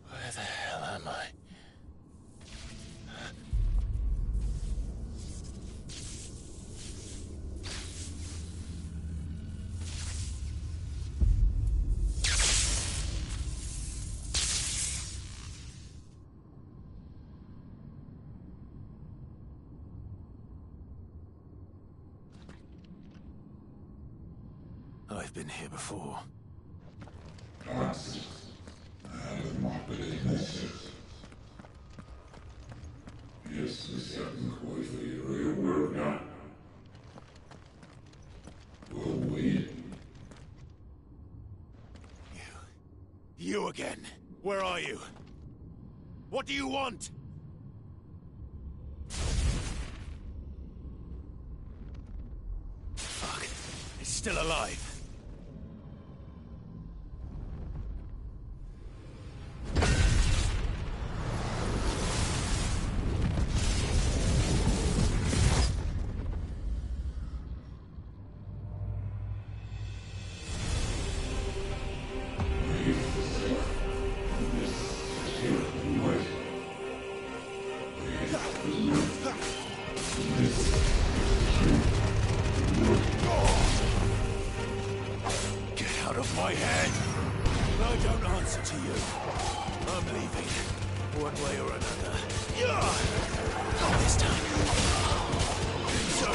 Where the hell am I? I've been here before. You again. Where are you? What do you want? Fuck. It's still alive. Out of my head! I don't answer to you. I'm leaving. One way or another. Not this time. So...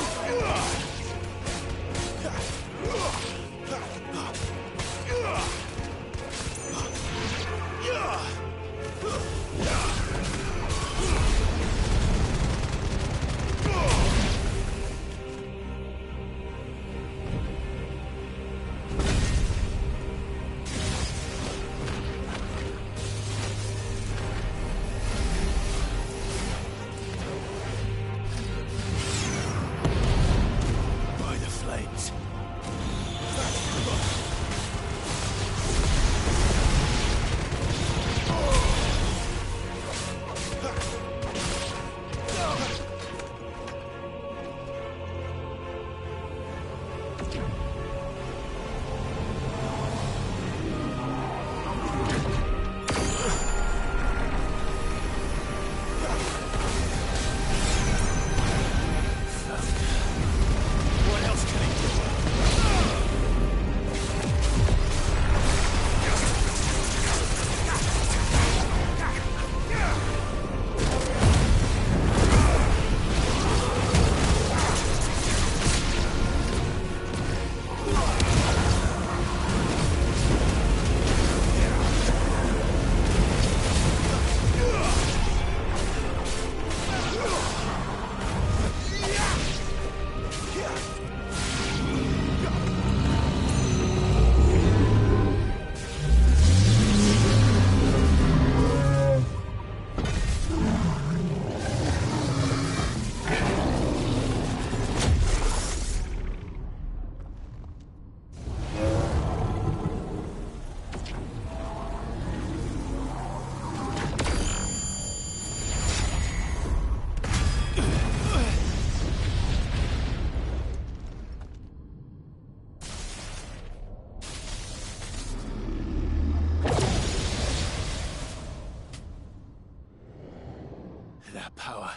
That power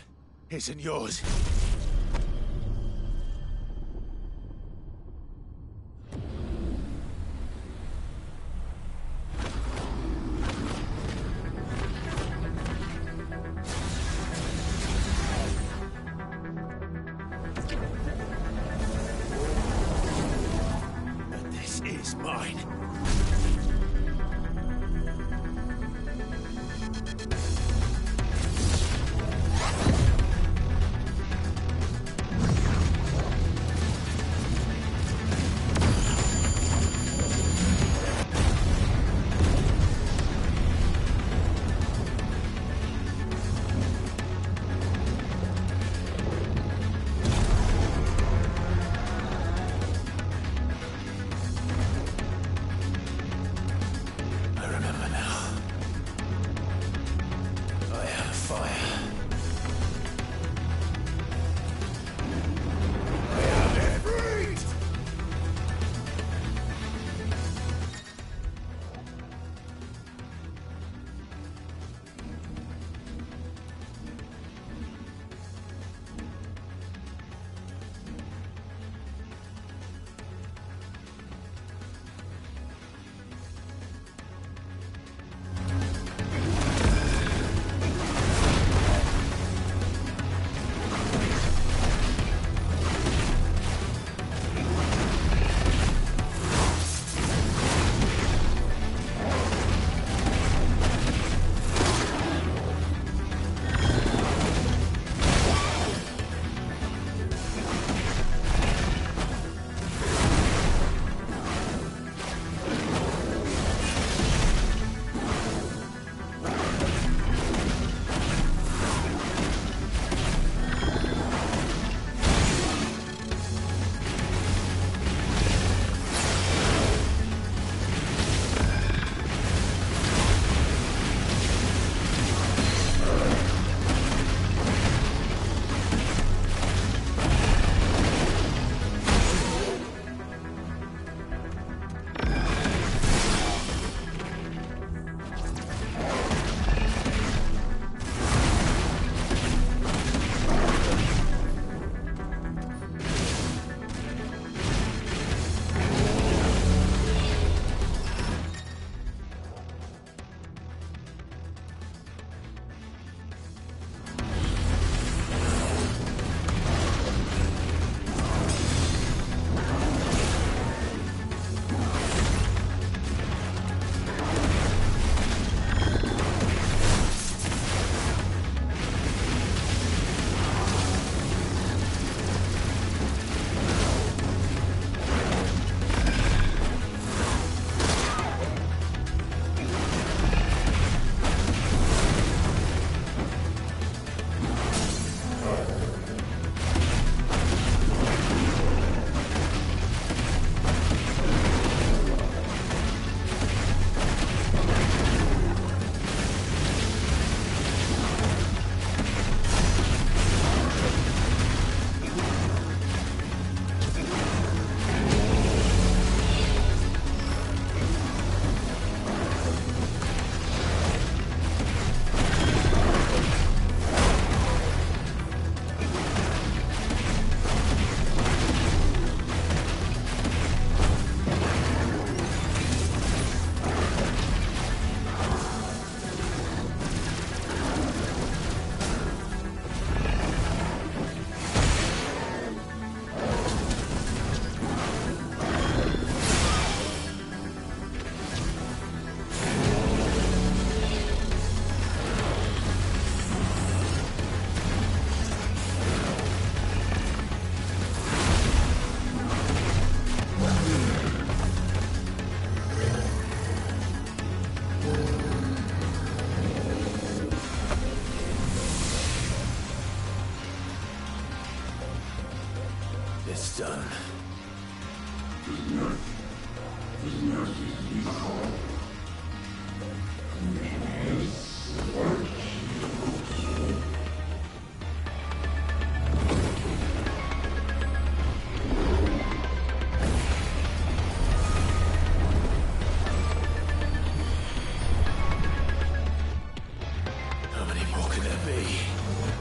isn't yours. But this is mine. It's done. How many more can there be?